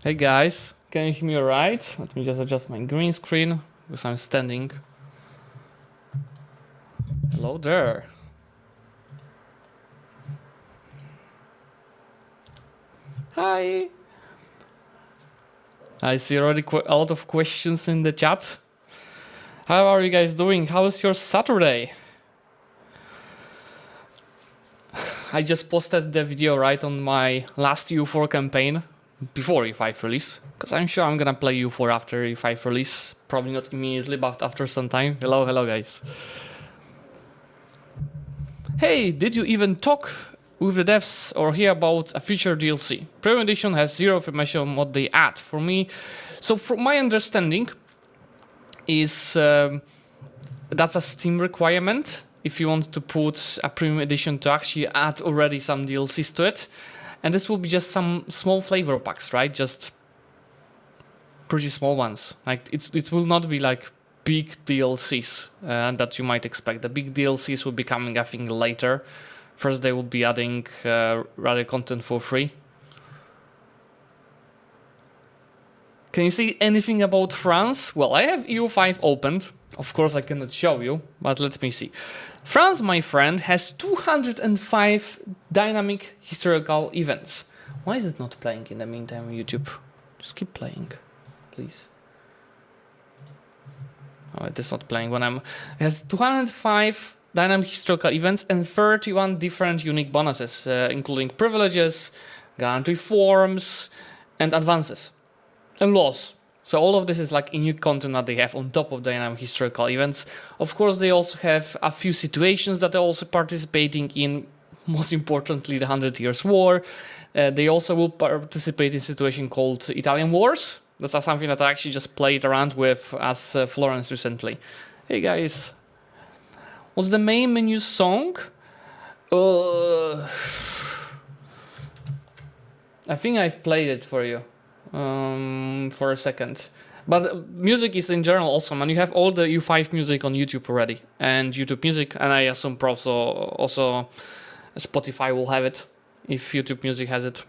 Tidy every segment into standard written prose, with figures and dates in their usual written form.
Hey guys, can you hear me alright? Let me just adjust my green screen because I'm standing. Hello there. Hi. I see already a lot of questions in the chat. How are you guys doing? How is your Saturday? I just posted the video right on my last EU4 campaign before EU5 release, because I'm sure I'm gonna play EU4 after EU5 release. Probably not immediately, but after some time. Hello guys. Hey, did you even talk with the devs or hear about a future DLC? Premium Edition has zero information on what they add. For me, so from my understanding, is that's a Steam requirement if you want to put a Premium Edition to actually add already some DLCs to it. And this will be just some small flavor packs, right? Just pretty small ones. Like it will not be like big DLCs that you might expect. The big DLCs will be coming, I think, later. First, they will be adding rather content for free. Can you see anything about France? Well, I have EU5 opened. Of course, I cannot show you, but let me see. France, my friend, has 205 dynamic historical events. Why is it not playing in the meantime on YouTube? Just keep playing, please. Oh, it is not playing when it has 205 dynamic historical events and 31 different unique bonuses, including privileges, guarantee forms, and advances, and laws. So all of this is like new content that they have on top of dynamic historical events. Of course, they also have a few situations that they're also participating in. Most importantly, the 100 Years' War. They also will participate in a situation called Italian Wars. That's something that I actually just played around with as Florence recently. Hey guys, what's the main menu song? I think I've played it for you. For a second, but music is in general awesome, and you have all the EU5 music on YouTube already, and YouTube Music, and I assume also Spotify will have it if YouTube Music has it.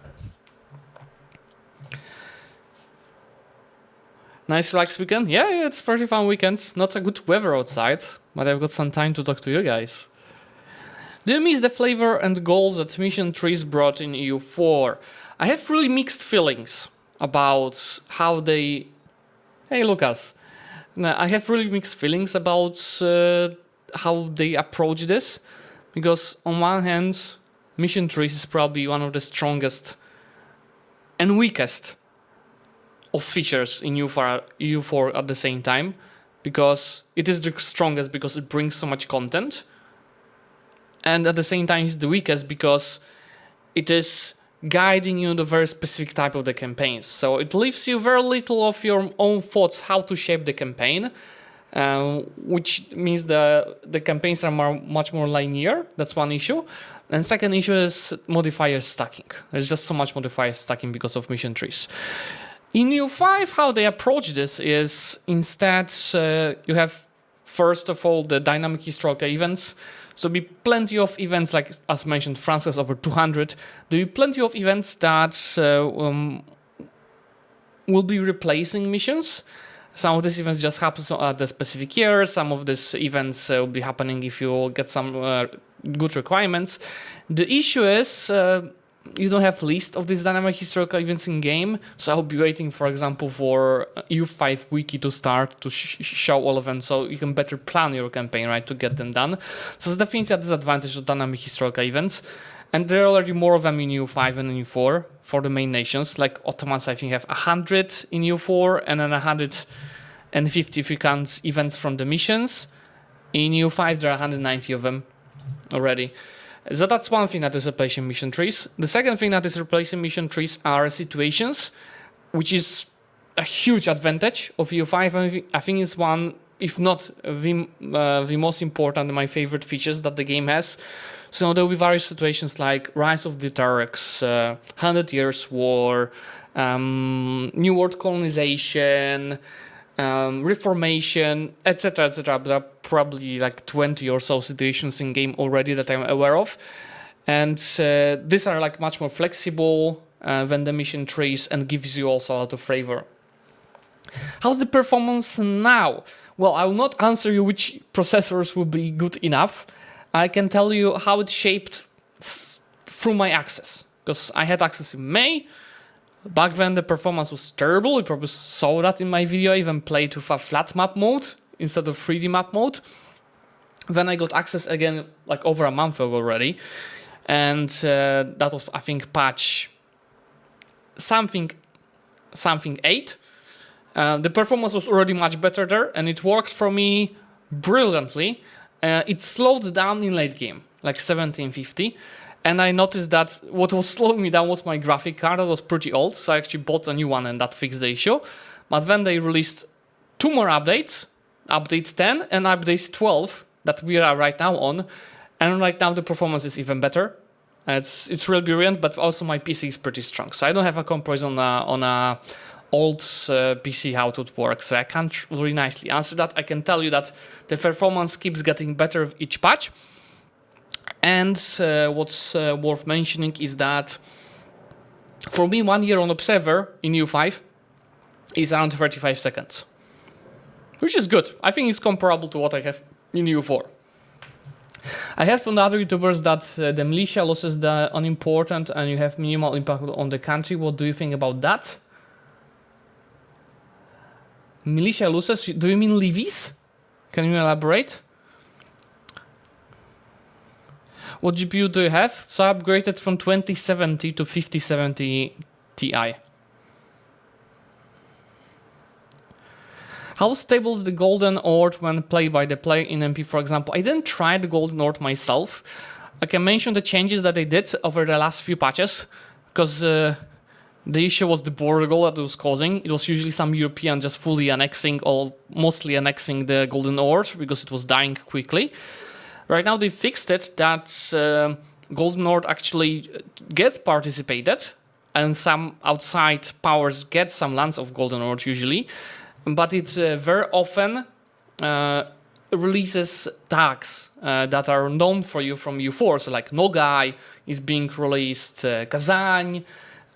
Nice relaxed weekend? Yeah, it's pretty fun weekend. Not a good weather outside, but I've got some time to talk to you guys. Do you miss the flavor and goals that mission trees brought in EU4? I have really mixed feelings about how they... Hey Lucas. I have really mixed feelings about how they approach this, because on one hand, mission trees is probably one of the strongest and weakest of features in EU4 at the same time, because it is the strongest because it brings so much content, and at the same time it's the weakest because it is guiding you in a very specific type of the campaigns. So it leaves you very little of your own thoughts how to shape the campaign, which means the campaigns are much more linear. That's one issue. And second issue is modifier stacking. There's just so much modifier stacking because of mission trees. In EU5, how they approach this is instead you have, first of all, the dynamic historical events. So there'll be plenty of events, like as mentioned, France has over 200. There'll be plenty of events that will be replacing missions. Some of these events just happen at the specific year. Some of these events will be happening if you get some good requirements. The issue is you don't have list of these dynamic historical events in game, so I'll be waiting, for example, for EU5 wiki to start to show all of them, so you can better plan your campaign, right, to get them done. So it's definitely a disadvantage of dynamic historical events, and there are already more of them in EU5 and in EU4 for the main nations. Like Ottomans, I think, have 100 in EU4 and then 150 if you count events from the missions. In EU5, there are 190 of them already. So that's one thing that is replacing mission trees. The second thing that is replacing mission trees are situations, which is a huge advantage of EU5. I think it's one, if not the most important and my favorite features that the game has. So there will be various situations like Rise of the Turks, 100 Years' War, New World Colonization, Reformation, etc., etc. There are probably like 20 or so situations in game already that I'm aware of, and these are like much more flexible. than the mission trees and gives you also a lot of flavor. How's the performance now? Well, I will not answer you which processors will be good enough. I can tell you how it shaped through my access, because I had access in May. Back then the performance was terrible. You probably saw that in my video. I even played with a flat map mode instead of 3D map mode. Then I got access again like over a month ago already, and that was, I think, patch something 8. The performance was already much better there, and it worked for me brilliantly. It slowed down in late game, like 1750. And I noticed that what was slowing me down was my graphic card. That was pretty old, so I actually bought a new one and that fixed the issue. But then they released 2 more updates, update 10 and update 12 that we are right now on. And right now the performance is even better. It's really brilliant, but also my PC is pretty strong. So I don't have a comparison on a old PC how it would work, so I can't really nicely answer that. I can tell you that the performance keeps getting better with each patch. And what's worth mentioning is that for me 1 year on Observer in EU5 is around 35 seconds, which is good. I think it's comparable to what I have in EU4. I heard from the other YouTubers that the militia losses are unimportant and you have minimal impact on the country. What do you think about that? Militia losses, do you mean Levies? Can you elaborate? What GPU do you have? So I upgraded from 2070 to 5070 Ti. How stable is the Golden Horde when played by the player in MP, for example? I didn't try the Golden Horde myself. I can mention the changes that they did over the last few patches, because the issue was the border goal that it was causing. It was usually some European just fully annexing or mostly annexing the Golden Horde because it was dying quickly. Right now they fixed it that Golden Horde actually gets participated and some outside powers get some lands of Golden Horde usually, but it very often releases tags that are known for you from EU4. So like Nogai is being released, Kazan,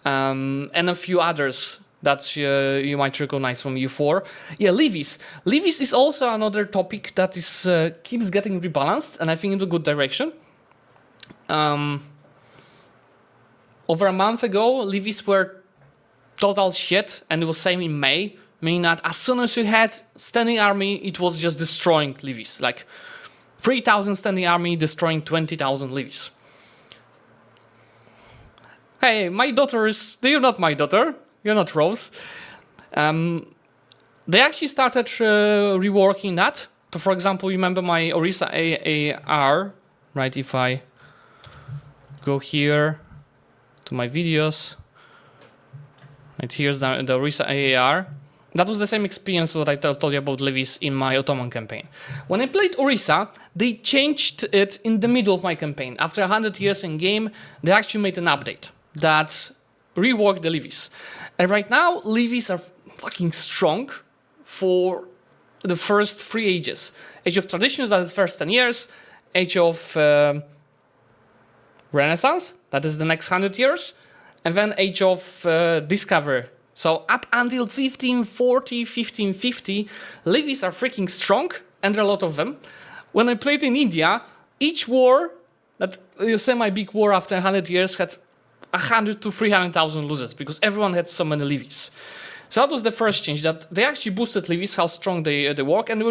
and a few others that you might recognize from EU4. Yeah, Levies. Levies is also another topic that is keeps getting rebalanced, and I think in a good direction. Over a month ago, Levies were total shit, and it was same in May, meaning that as soon as you had standing army, it was just destroying Levies. Like 3,000 standing army destroying 20,000 Levies. Hey, my daughter is... You're not my daughter. You're not Rose. They actually started reworking that. So for example, you remember my Orisa AAR, right? If I go here to my videos, right, here's the Orisa AAR. That was the same experience what I told you about Levies in my Ottoman campaign. When I played Orisa, they changed it in the middle of my campaign. After 100 years in game, they actually made an update that reworked the Levies. And right now, Levies are fucking strong for the first 3 ages. Age of Traditions, that is the first 10 years. Age of Renaissance, that is the next 100 years. And then Age of Discovery. So up until 1540, 1550, Levies are freaking strong, and there are a lot of them. When I played in India, each war, that semi-big war after 100 years, had 100 to 300,000 losers, because everyone had so many Levies. So that was the first change, that they actually boosted Levies, how strong they work, and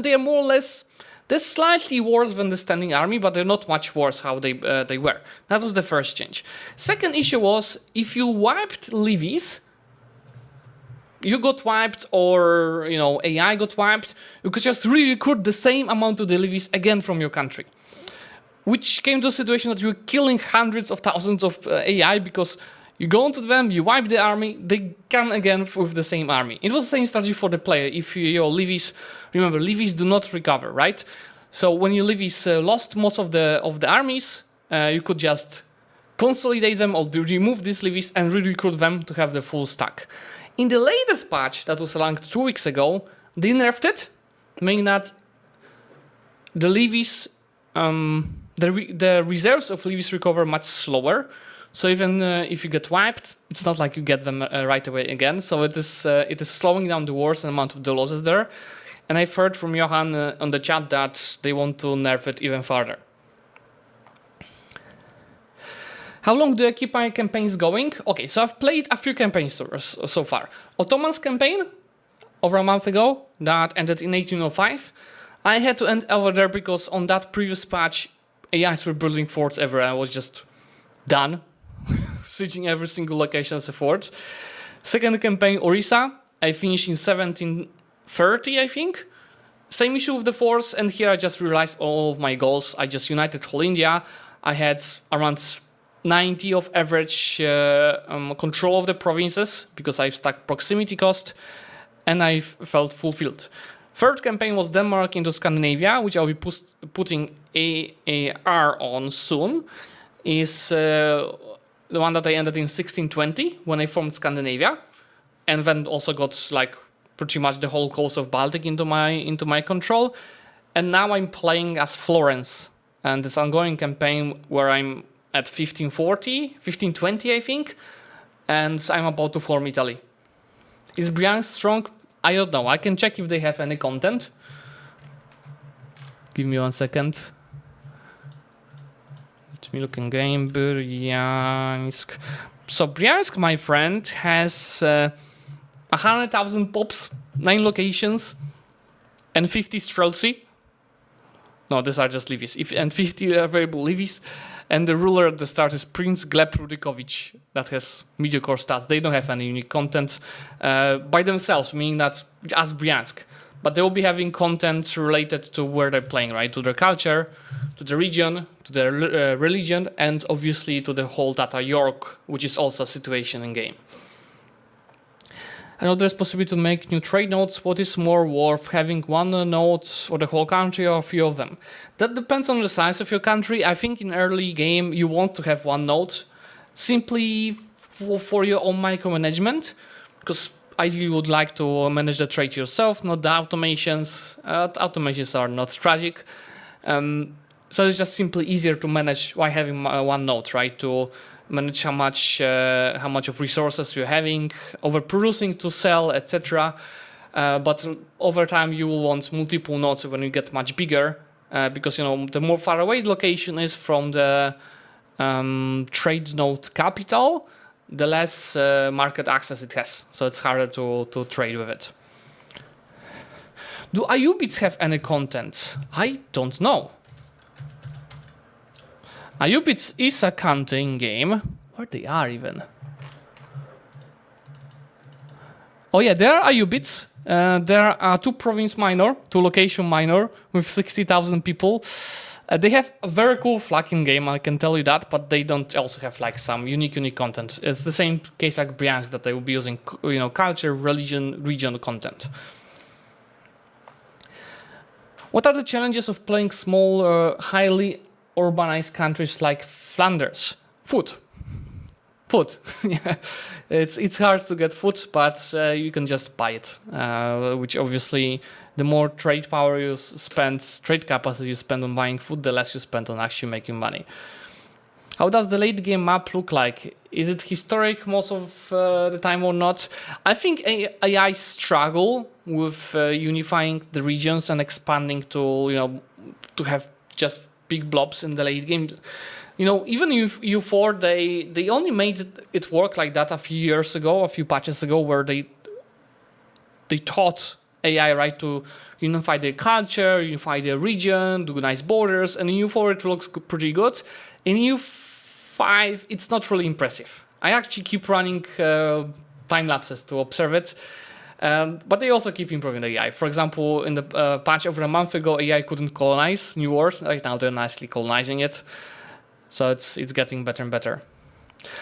they are more or less, they're slightly worse than the standing army, but they're not much worse how they were. That was the first change. Second issue was, if you wiped Levies, you got wiped, or AI got wiped, you could just re-recruit the same amount of the Levies again from your country. Which came to a situation that you're killing hundreds of thousands of AI, because you go into them, you wipe the army, they come again with the same army. It was the same strategy for the player. If your Levies, remember, Levies do not recover, right? So when your Levies lost most of the armies, you could just consolidate them or remove these Levies and re-recruit them to have the full stack. In the latest patch that was launched 2 weeks ago, they nerfed it, meaning that the Levies, the reserves of Levies recover much slower. So even if you get wiped, it's not like you get them right away again. So it is slowing down the wars and amount of the losses there. And I've heard from Johan on the chat that they want to nerf it even further. How long do I keep my campaigns going? Okay, so I've played a few campaigns so far. Ottoman's campaign, over a month ago, that ended in 1805. I had to end over there because on that previous patch, AIs were building forts everywhere. I was just done, switching every single location as a fort. Second campaign, Orissa, I finished in 1730, I think. Same issue with the forts, and here I just realized all of my goals. I just united whole India. I had around 90 of average control of the provinces because I've stacked proximity cost, and I felt fulfilled. Third campaign was Denmark into Scandinavia, which I'll be putting AAR on soon. Is the one that I ended in 1620 when I formed Scandinavia, and then also got like pretty much the whole coast of Baltic into my control. And now I'm playing as Florence, and this ongoing campaign where I'm at 1520, I think, and I'm about to form Italy. Is Brienne strong? I don't know. I can check if they have any content. Give me 1 second. Let me look in game. Bryansk. So Bryansk, my friend, has 100,000 pops, 9 locations, and 50 streltsy. No, these are just Levies. And 50 available Levies. And the ruler at the start is Prince Gleb Rudykovich, that has mediocre stats. They don't have any unique content by themselves, meaning that as Bryansk. But they will be having content related to where they're playing, right? To their culture, to the region, to their religion, and obviously to the whole data York, which is also a situation in game. I know there's possibility to make new trade nodes. What is more worth, having one node for the whole country or a few of them? That depends on the size of your country. I think in early game you want to have one node simply for your own micromanagement, because ideally you would like to manage the trade yourself, not the automations. Automations are not tragic. So it's just simply easier to manage by having one node, right? To manage how much of resources you're having, overproducing to sell, etc. But over time you will want multiple nodes when you get much bigger, because the more far away the location is from the trade node capital, the less market access it has. So it's harder to trade with it. Do IU bits have any content? I don't know. IUBits is a counting game. Where they are even? Oh yeah, there are IUBits. There are 2 province minor, 2 location minor with 60,000 people. They have a very cool flag in game, I can tell you that, but they don't also have like some unique content. It's the same case like Bryansk, that they will be using culture, religion, region content. What are the challenges of playing small, highly urbanized countries like Flanders? Food. Yeah, it's hard to get food, but you can just buy it. Which obviously, the more trade power you spend, trade capacity you spend on buying food, the less you spend on actually making money. How does the late game map look like? Is it historic most of the time or not? I think AI struggle with unifying the regions and expanding to to have just big blobs in the late game. Even EU4, they only made it work like that a few patches ago, where they taught AI, right, to unify their culture, unify their region, do nice borders, and in EU4 it looks pretty good. In EU5, it's not really impressive. I actually keep running time lapses to observe it, but they also keep improving the AI. For example, in the patch over a month ago, AI couldn't colonize new worlds. Right now they're nicely colonizing it. So it's getting better and better.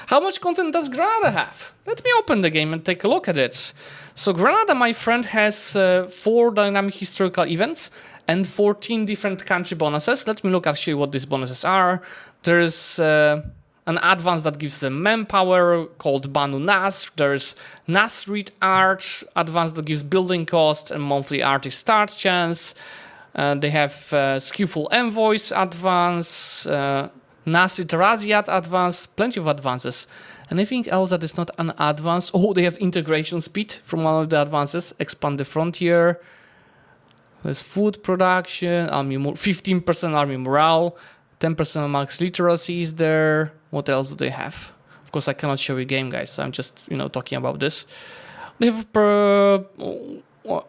How much content does Granada have? Let me open the game and take a look at it. So Granada, my friend, has 4 dynamic historical events and 14 different country bonuses. Let me look actually what these bonuses are. There's an advance that gives them manpower called Banu Nasr. There's Nasrid art advance that gives building cost and monthly artist start chance. They have skillful envoys advance. Nasrid Raziat advance, plenty of advances. Anything else that is not an advance? Oh, they have integration speed from one of the advances. Expand the frontier. There's food production, 15% army morale, 10% max literacy is there. What else do they have? Of course, I cannot show you game, guys, so I'm just, talking about this. They have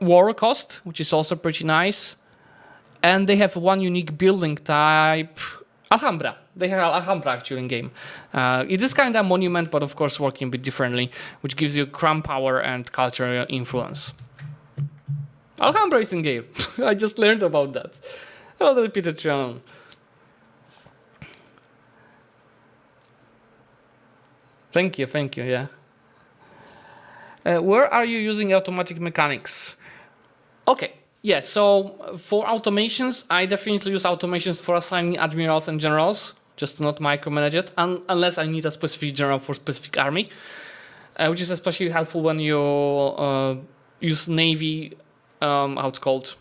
war cost, which is also pretty nice. And they have one unique building type, Alhambra. They have Alhambra actually in game. It is kind of a monument, but of course working a bit differently, which gives you crown power and cultural influence. Alhambra is in game. I just learned about that. I'll repeat it around. Thank you, yeah. Where are you using automatic mechanics? Okay, yeah, so for automations, I definitely use automations for assigning admirals and generals, just to not micromanage it, unless I need a specific general for specific army, which is especially helpful when you use navy, how it's called.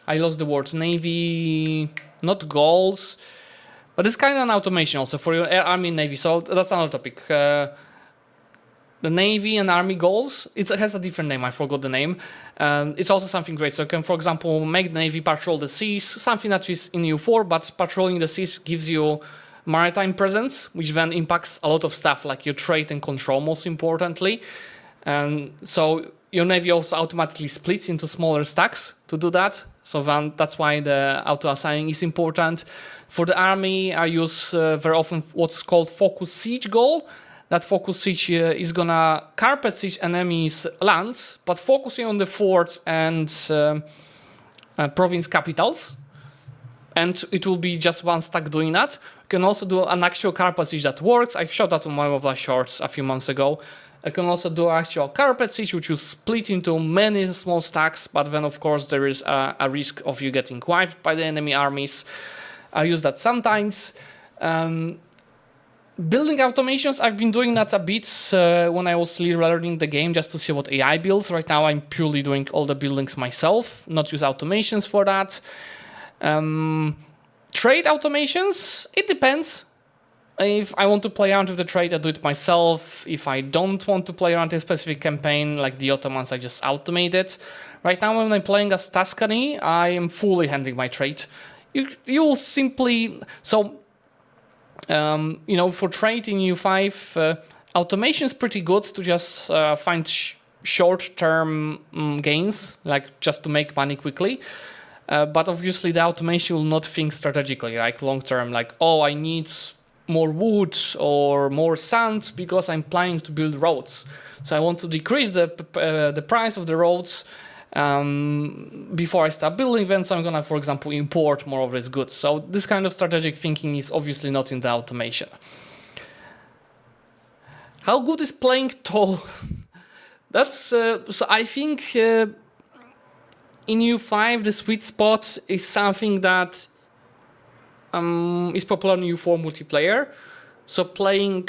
I lost the word, navy, not goals. But it's kind of an automation also for your army and navy, so that's another topic. The navy and army goals, it has a different name, I forgot the name. It's also something great, so you can, for example, make the navy patrol the seas, something that is in EU4, but patrolling the seas gives you maritime presence, which then impacts a lot of stuff, like your trade and control, most importantly. And so your navy also automatically splits into smaller stacks to do that. So then that's why the auto-assigning is important. For the army, I use very often what's called focus siege goal. That focus siege is gonna carpet siege enemies' lands, but focusing on the forts and province capitals. And it will be just one stack doing that. You can also do an actual carpet siege that works. I've showed that on one of the shorts a few months ago. I can also do actual carpet siege, which will split into many small stacks, but then of course there is a risk of you getting wiped by the enemy armies. I use that sometimes. Building automations, I've been doing that a bit when I was learning the game, just to see what AI builds. Right now I'm purely doing all the buildings myself, not use automations for that. Trade automations, it depends. If I want to play around with the trade, I do it myself. If I don't want to play around a specific campaign, like the Ottomans, I just automate it. Right now, when I'm playing as Tuscany, I am fully handling my trade. You will simply... So, for trade in EU5, automation is pretty good to just find short-term gains, like just to make money quickly. But obviously, the automation will not think strategically, like long-term, like, oh, I need more wood or more sand because I'm planning to build roads. So I want to decrease the price of the roads before I start building them. So I'm gonna, for example, import more of these goods. So this kind of strategic thinking is obviously not in the automation. How good is playing tall? That's so I think in EU5 the sweet spot is something that is popular in EU4 multiplayer. So playing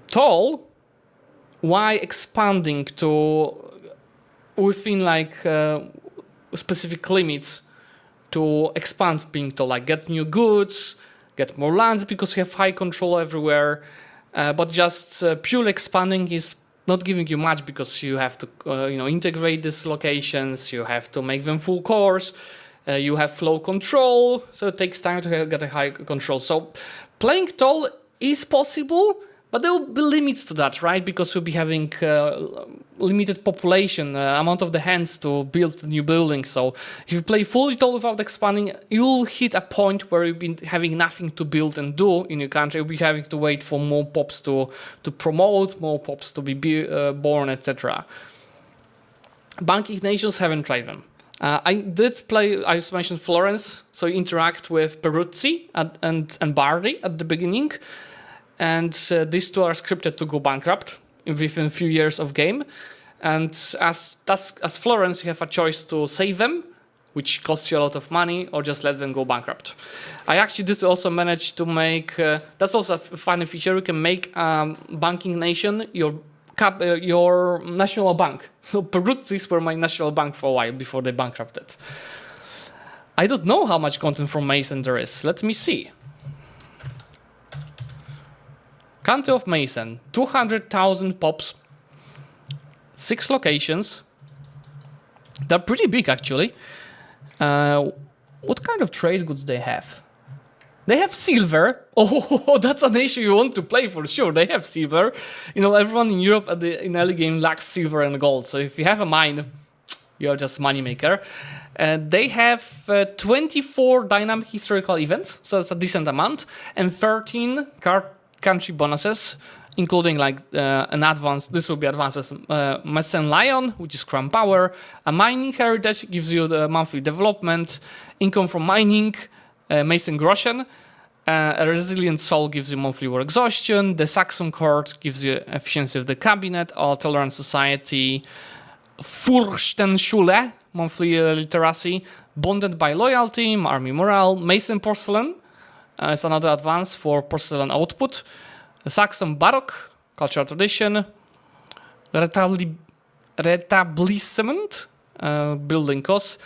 tall while expanding to within like specific limits to expand being tall, like get new goods, get more lands because you have high control everywhere. But just pure expanding is not giving you much because you have to integrate these locations, you have to make them full cores. You have flow control, so it takes time to get a high control. So playing tall is possible, but there will be limits to that, right? Because you'll be having limited population, amount of the hands to build new buildings. So if you play fully tall without expanding, you'll hit a point where you'll be having nothing to build and do in your country. You'll be having to wait for more pops to promote, more pops to be born, etc. Banking nations haven't tried them. I did play, I just mentioned Florence, so you interact with Peruzzi and Bardi at the beginning, and these two are scripted to go bankrupt within a few years of game. And as Florence, you have a choice to save them, which costs you a lot of money, or just let them go bankrupt. I actually did also manage to make, that's also a funny feature, you can make banking nation your national bank. So Peruzzis were my national bank for a while before they bankrupted. I don't know how much content from Meissen there is. Let me see. Country of Meissen, 200,000 pops, 6 locations. They're pretty big, actually. What kind of trade goods they have? They have silver. Oh, that's an issue you want to play for sure. They have silver. You know, everyone in Europe in early game lacks silver and gold. So if you have a mine, you're just moneymaker. They have 24 dynamic historical events, so that's a decent amount, and 13 country bonuses, including like an advance. This will be advances. Meissen Lion, which is crown power. A mining heritage gives you the monthly development, income from mining. Meissen Groschen. A resilient soul gives you monthly war exhaustion. The Saxon court gives you efficiency of the cabinet. A tolerant society. Furstenschule, monthly literacy. Bonded by loyalty, army morale. Meissen porcelain is another advance for porcelain output. The Saxon baroque, cultural tradition. Rétablissement, building costs.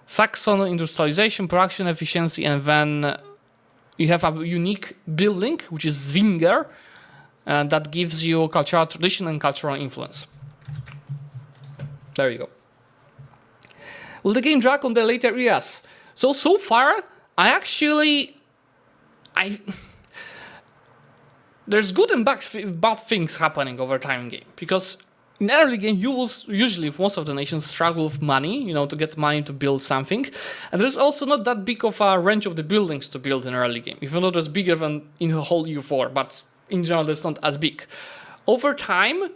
Saxon industrialization, production efficiency, and then you have a unique building, which is Zwinger, that gives you cultural tradition and cultural influence. There you go. Will the game drag on the later areas? So far, there's good and bad things happening over time in game, because in early game, you will usually, most of the nations struggle with money, you know, to get money to build something. And there's also not that big of a range of the buildings to build in early game, even though there's bigger than in the whole EU4, but in general, there's not as big. Over time,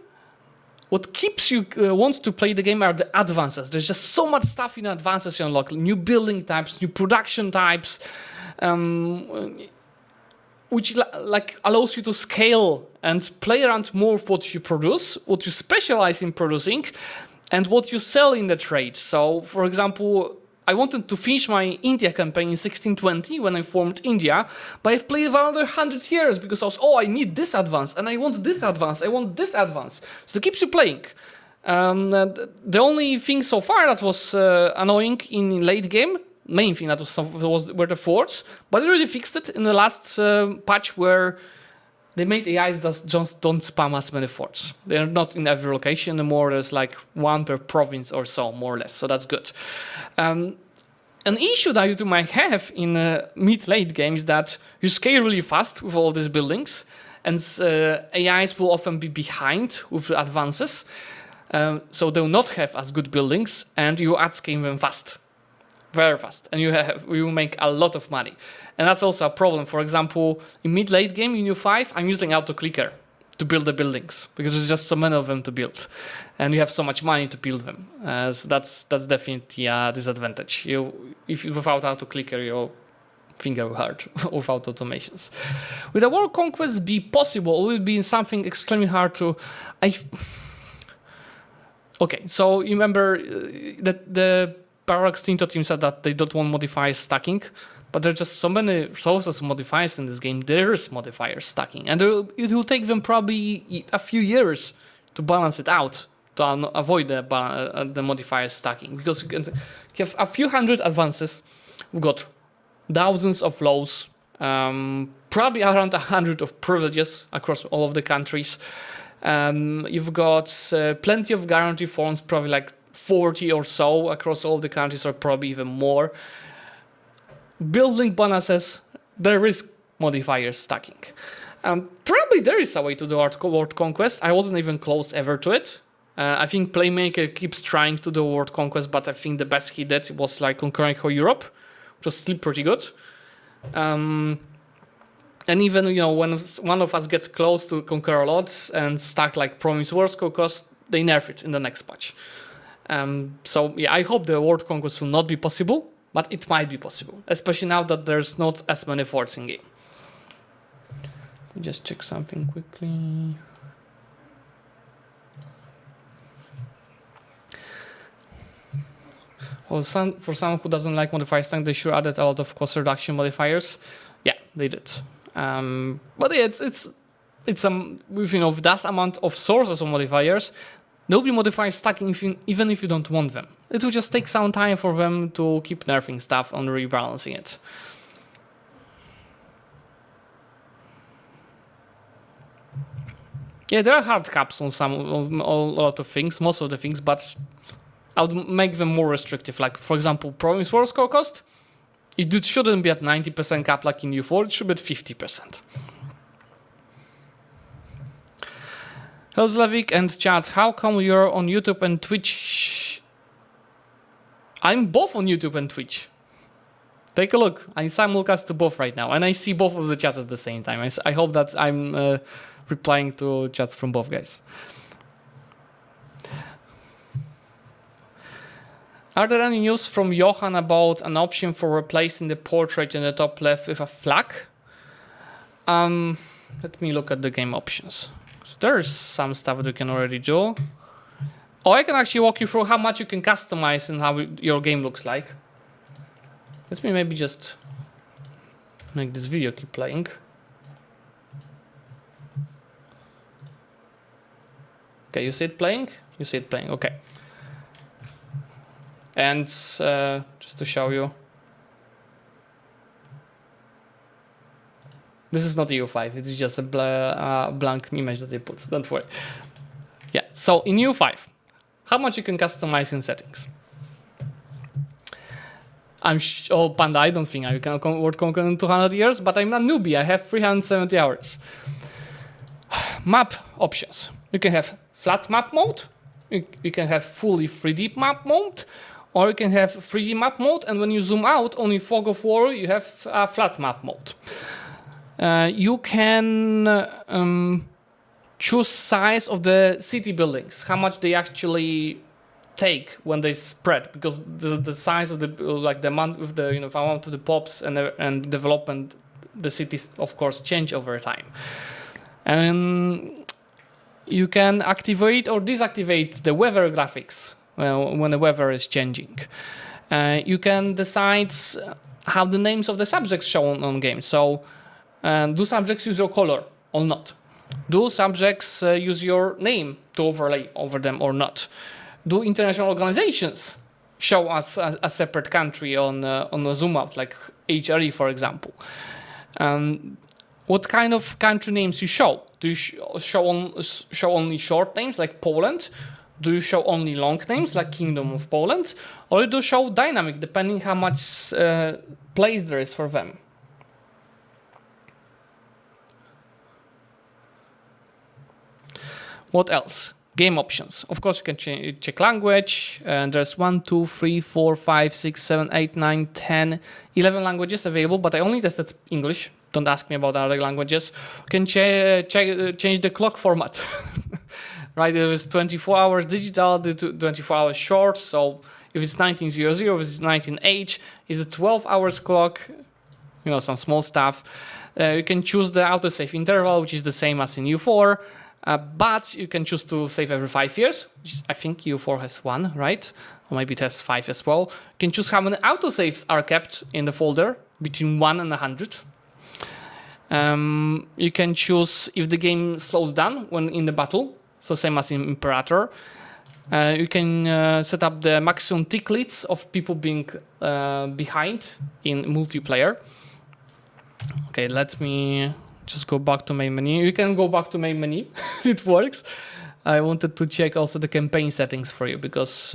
what keeps you wants to play the game are the advances. There's just so much stuff in advances you unlock, new building types, new production types, which like allows you to scale and play around more with what you produce, what you specialize in producing, and what you sell in the trade. So, for example, I wanted to finish my India campaign in 1620 when I formed India, but I've played for another 100 years because I need this advance, and I want this advance, I want this advance. So it keeps you playing. The only thing so far that was annoying in late game, main thing that were the forts, but they already fixed it in the last patch where they made AIs that just don't spam as many forts. They're not in every location anymore. There's like one per province or so, more or less. So that's good. An issue that you might have in mid-late game is that you scale really fast with all these buildings, and AIs will often be behind with the advances. So they will not have as good buildings, and you ad-scale them fast. Very fast, and you will make a lot of money. And that's also a problem. For example, in mid-late game in EU5, I'm using auto-clicker to build the buildings because there's just so many of them to build, and you have so much money to build them. So that's definitely a disadvantage. Without auto-clicker, your finger will hurt without automations. Will the world conquest be possible, or will it be something extremely hard to? Okay, so you remember that the Parallax Tinto team said that they don't want modifiers stacking, but there's just so many sources of modifiers in this game. There's modifiers stacking, and it will take them probably a few years to balance it out, to avoid the modifiers stacking, because you have a few hundred advances. We've got thousands of laws, probably around 100 of privileges across all of the countries. You've got plenty of guarantee forms, probably like 40 or so across all the countries, or probably even more. Building bonuses, there is modifiers stacking. Probably there is a way to do world conquest. I wasn't even close ever to it. I think Playmaker keeps trying to do world conquest, but I think the best he did was like conquering whole Europe, which was still pretty good. And even, you know, when one of us gets close to conquer a lot and stack like Promise Wars cost, they nerf it in the next patch. So yeah, I hope the world conquest will not be possible, but it might be possible, especially now that there's not as many forts in game. Let me just check something quickly. Well, for someone who doesn't like modifiers, they sure added a lot of cost reduction modifiers. Yeah, they did. But yeah, it's with, you know, that amount of sources of modifiers, There will be modifiers stuck even if you don't want them. It will just take some time for them to keep nerfing stuff and rebalancing it. Yeah, there are hard caps on a lot of things, most of the things, but I would make them more restrictive. Like, for example, province war score cost, it shouldn't be at 90% cap like in EU4, it should be at 50%. Hello Zlewikk and chat, how come you're on YouTube and Twitch? I'm both on YouTube and Twitch. Take a look, I simulcast to both right now, and I see both of the chats at the same time. I hope that I'm replying to chats from both guys. Are there any news from Johan about an option for replacing the portrait in the top left with a flag? Let me look at the game options. There's some stuff that you can already do. Oh, I can actually walk you through how much you can customize and how your game looks like. Let me maybe just make this video keep playing. Okay, you see it playing? You see it playing, okay. And just to show you, this is not EU5, it's just a blank image that they put, don't worry. Yeah, so in EU5, how much you can customize in settings? Oh, Panda, I don't think I can work Conquest in 200 years, but I'm a newbie, I have 370 hours. Map options. You can have flat map mode, you can have fully 3D map mode, or you can have 3D map mode, and when you zoom out on your Fog of War, you have flat map mode. You can choose size of the city buildings, how much they actually take when they spread, because the size of the the amount of the amount of the pops and development, the cities of course change over time. And you can activate or deactivate the weather graphics when the weather is changing. You can decide how the names of the subjects show on game. So do subjects use your color or not? Do subjects use your name to overlay over them or not? Do international organizations show us a separate country on a zoom out, like HRE, for example? What kind of country names you show? Do you show only short names like Poland? Do you show only long names like Kingdom of Poland? Or you do show dynamic, depending how much place there is for them? What else? Game options. Of course, you can check language. And there's 1, 2, 3, 4, 5, 6, 7, 8, 9, 10, 11 languages available, but I only tested English. Don't ask me about other languages. You can change the clock format. Right, it was 24 hours digital, 24 hours short. So if it's 1900, if it's 19H, it's a 12 hours clock, some small stuff. You can choose the autosave interval, which is the same as in U4, but you can choose to save every 5 years, which I think U4 has 1, right? Or maybe it has 5 as well. You can choose how many autosaves are kept in the folder, between 1 and 100. You can choose if the game slows down when in the battle, so same as in Imperator. You can set up the maximum ticklets of people being behind in multiplayer. Okay, let me just go back to main menu. You can go back to main menu, it works. I wanted to check also the campaign settings for you, because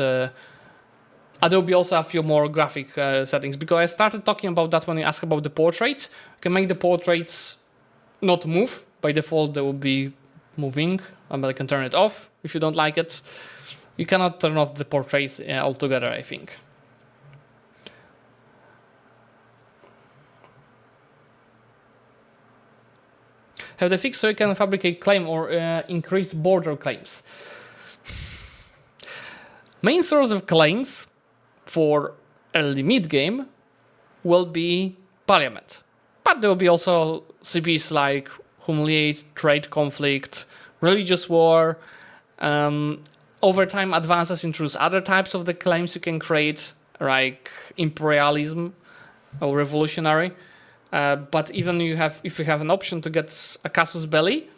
Adobe also have a few more graphic settings, because I started talking about that when you ask about the portraits. You can make the portraits not move. By default, they will be moving, but I can turn it off if you don't like it. You cannot turn off the portraits altogether, I think. Have they fixed so you can fabricate claim or increase border claims? Main source of claims for early mid-game will be Parliament. But there will be also CPs like Humiliate, Trade Conflict, Religious War. Over time, advances introduce other types of the claims you can create, like Imperialism or Revolutionary. But even if you have an option to get a casus belli,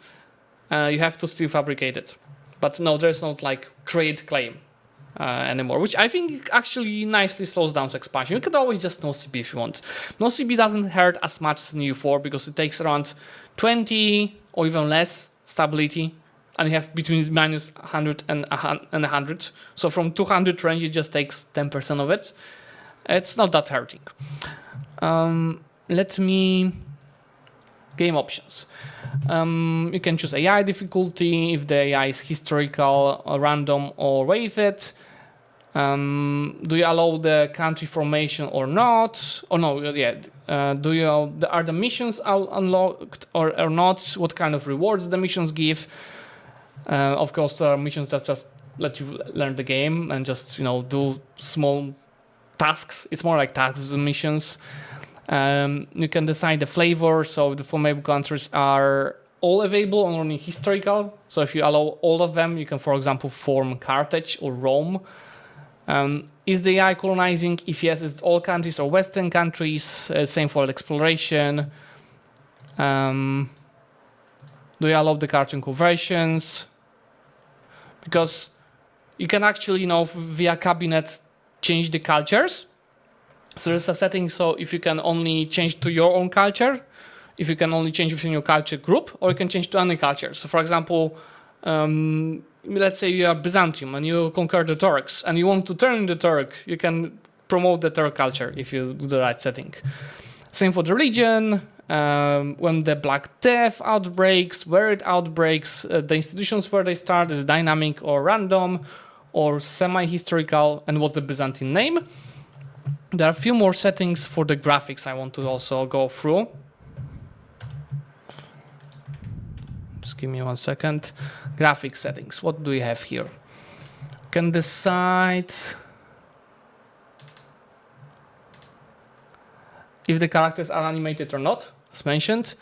you have to still fabricate it. But no, there's not like create claim anymore, which I think actually nicely slows down expansion. You can always just no CB if you want. No CB doesn't hurt as much as in EU4 because it takes around 20 or even less stability, and you have between minus 100 and 100. So from 200 range, it just takes 10% of it. It's not that hurting. Let me... Game options. You can choose AI difficulty, if the AI is historical, random, or weighted. Do you allow the country formation or not? Or no, yeah. Are the missions unlocked or not? What kind of rewards the missions give? Of course, there are missions that just let you learn the game and just do small tasks. It's more like tasks than missions. You can decide the flavor, so the formable countries are all available or only historical. So if you allow all of them, you can, for example, form Carthage or Rome. Is the AI colonizing? If yes, is it all countries or Western countries? Same for exploration. Do you allow the cartoon conversions? Because you can actually, via cabinet change the cultures. So there's a setting, so if you can only change to your own culture, if you can only change within your culture group, or you can change to any culture. So for example, let's say you are Byzantium and you conquer the Turks and you want to turn the Turk, you can promote the Turk culture if you do the right setting. Same for the religion, when the Black Death outbreaks, where it outbreaks, the institutions where they start is dynamic or random or semi-historical, and what's the Byzantine name. There are a few more settings for the graphics I want to also go through. Just give me 1 second. Graphic settings, what do we have here? Can decide if the characters are animated or not, as mentioned.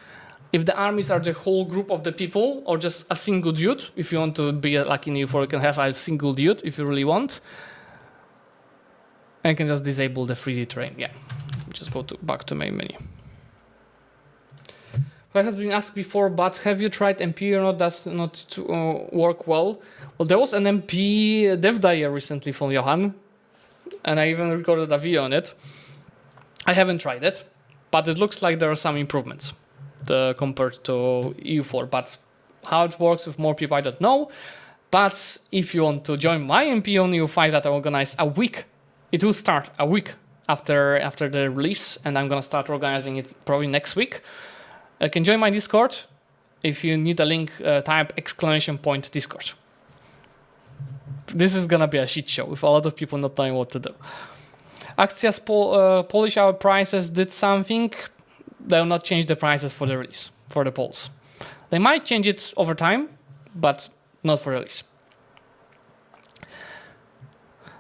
If the armies are the whole group of the people or just a single dude. If you want to be like in EU4, you can have a single dude if you really want. And you can just disable the 3D terrain. Yeah, just go back to main menu. That has been asked before, but have you tried MP or not? Does not work well. Well, there was an MP dev diary recently from Johan, and I even recorded a video on it. I haven't tried it, but it looks like there are some improvements compared to EU4. But how it works with more people, I don't know. But if you want to join my MP on EU5 that I organize a week, it will start a week after the release, and I'm gonna start organizing it probably next week. You can join my Discord. If you need a link, type !! Discord. This is gonna be a shit show with a lot of people not knowing what to do. Akcijas Polish our prices did something. They will not change the prices for the release, for the polls. They might change it over time, but not for release.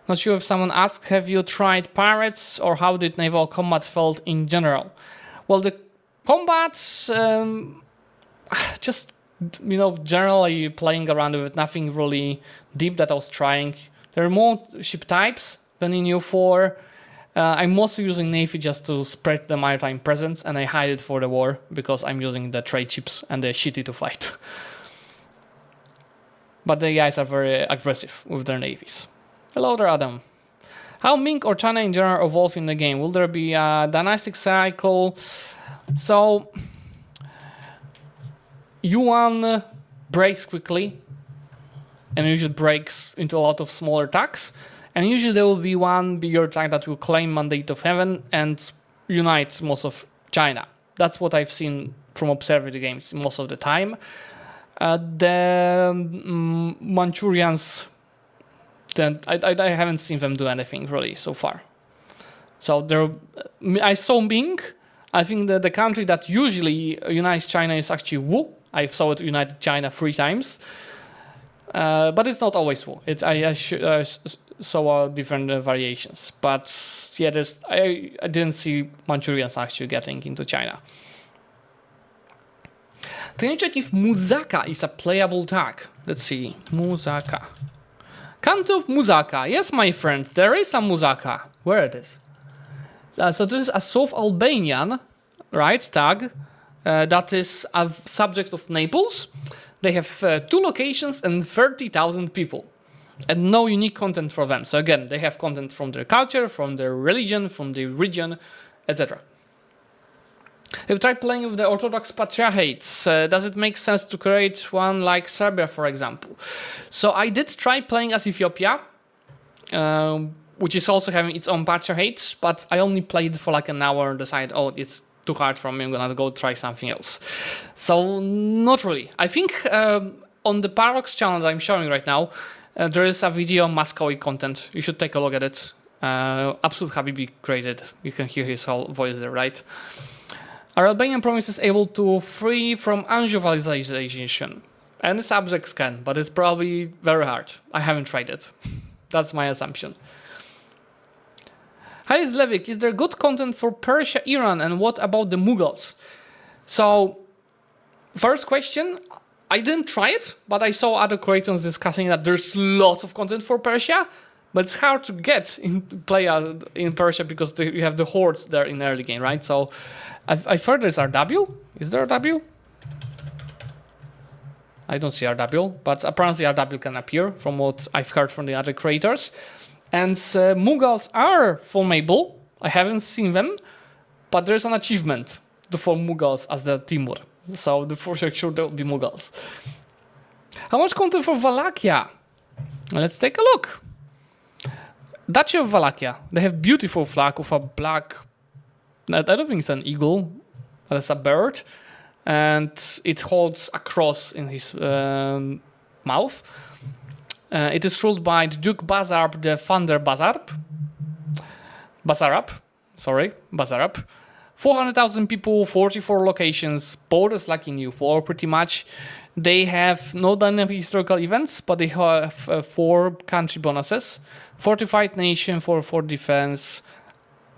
Not sure if someone asked, have you tried pirates or how did naval combat felt in general? Well, the combats, just, generally playing around with it, nothing really deep that I was trying. There are more ship types than in EU4. I'm mostly using Navy just to spread the maritime presence, and I hide it for the war because I'm using the trade ships and they're shitty to fight. But the guys are very aggressive with their navies. Hello there, Adam. How Ming or China in general evolve in the game? Will there be a dynastic cycle? So, Yuan breaks quickly, and usually breaks into a lot of smaller attacks. And usually there will be one bigger attack that will claim Mandate of Heaven and unite most of China. That's what I've seen from observing the games most of the time. The Manchurians, I haven't seen them do anything really so far. So I saw Ming. I think that the country that usually unites China is actually Wu. I saw it united China 3 times. But it's not always Wu. I saw different variations. But yeah, I didn't see Manchurians actually getting into China. Can you check if Muzaka is a playable tag? Let's see. Muzaka. Country of Muzaka. Yes, my friend, there is a Muzaka. Where it is? So this is a South Albanian, right, tag that is a subject of Naples. They have 2 locations and 30,000 people. And no unique content for them. So again, they have content from their culture, from their religion, from the region, etc. Have you tried playing with the Orthodox Patriarchates? Does it make sense to create one like Serbia, for example? So I did try playing as Ethiopia, which is also having its own Patriarchates, but I only played for like an hour and decided, oh, it's too hard for me, I'm gonna go try something else. So not really. I think on the Paradox channel that I'm showing right now, there is a video on Mascawi content. You should take a look at it. Absolute Habibi created. You can hear his whole voice there, right? Are Albanian provinces able to free from Anjou-valization? And the subjects can, but it's probably very hard. I haven't tried it. That's my assumption. Hi Zlewikk, is there good content for Persia, Iran, and what about the Mughals? So, first question, I didn't try it, but I saw other creators discussing that there's lots of content for Persia, but it's hard to get in play in Persia because you have the Hordes there in the early game, right? So I've heard there's RW. Is there RW? I don't see RW, but apparently RW can appear from what I've heard from the other creators. And Mughals are formable. I haven't seen them, but there's an achievement to form Mughals as the Timur. So for sure there will be Mughals. How much content for Wallachia? Let's take a look. Duchy of Wallachia. They have beautiful flag with a black, I don't think it's an eagle, but it's a bird. And it holds a cross in his mouth. It is ruled by the Duke Bazarb the Thunder Bazarb. Bazarab. 400,000 people, 44 locations, borders like in EU4 pretty much. They have no dynamic historical events, but they have 4 country bonuses. Fortified nation for defense,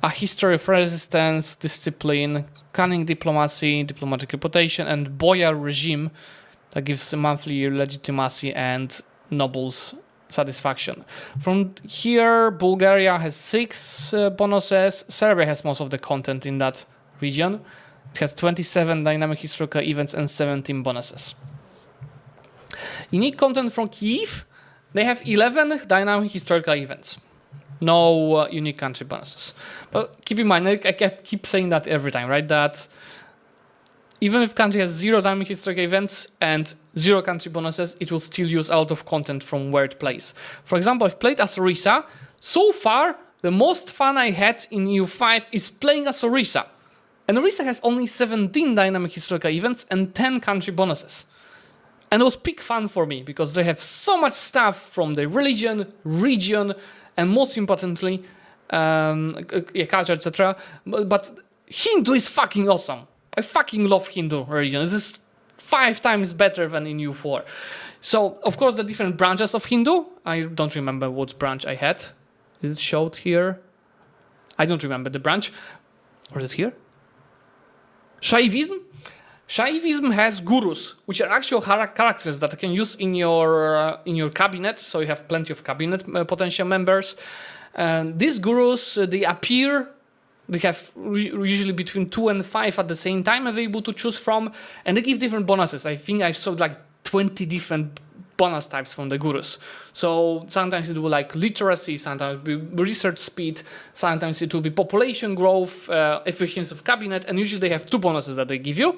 a history of resistance, discipline, cunning diplomacy, diplomatic reputation, and boyar regime that gives monthly legitimacy and nobles satisfaction. From here, Bulgaria has 6 bonuses. Serbia has most of the content in that region. It has 27 dynamic historical events and 17 bonuses. Unique content from Kyiv. They have 11 dynamic historical events. No unique country bonuses. But keep in mind, I keep saying that every time, right? That even if country has 0 dynamic historical events and 0 country bonuses, it will still use a lot of content from where it plays. For example, I've played as Orissa. So far, the most fun I had in EU5 is playing as Orissa. And Orissa has only 17 dynamic historical events and 10 country bonuses. And it was peak fun for me because they have so much stuff from the religion, region, and most importantly, culture, etc. But Hindu is fucking awesome. I fucking love Hindu religion. It is 5 times better than in EU4. So, of course, the different branches of Hindu. I don't remember what branch I had. Is it showed here? I don't remember the branch. Or is it here? Shaivism? Shaivism has gurus, which are actual characters that you can use in your cabinet. So you have plenty of cabinet potential members. And these gurus, they appear. They have usually between 2 and 5 at the same time available to choose from, and they give different bonuses. I think I've saw like 20 different bonus types from the gurus. So sometimes it will like literacy, sometimes it will be research speed, sometimes it will be population growth, efficiency of cabinet, and usually they have 2 bonuses that they give you.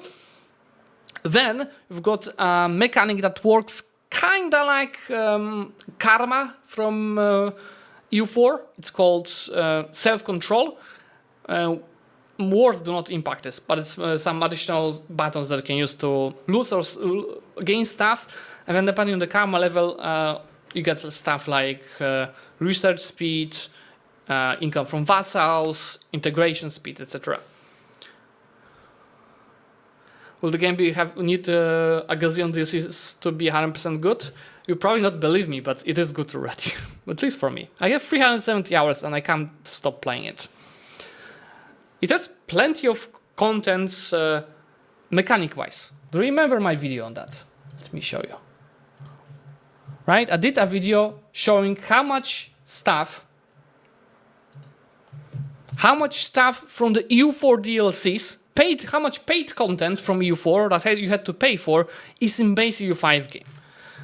Then you've got a mechanic that works kinda like karma from EU4. It's called self-control. Wars do not impact this, but it's some additional buttons that you can use to lose or gain stuff. And then depending on the karma level, you get stuff like research speed, income from vassals, integration speed, etc. Will the game need Agazian DLCs to be 100% good? You'll probably not believe me, but it is good already. At least for me. I have 370 hours and I can't stop playing it. It has plenty of contents mechanic-wise. Do you remember my video on that? Let me show you. Right? I did a video showing how much stuff from the EU4 DLCs how much paid content from EU4 that you had to pay for is in base EU5 game.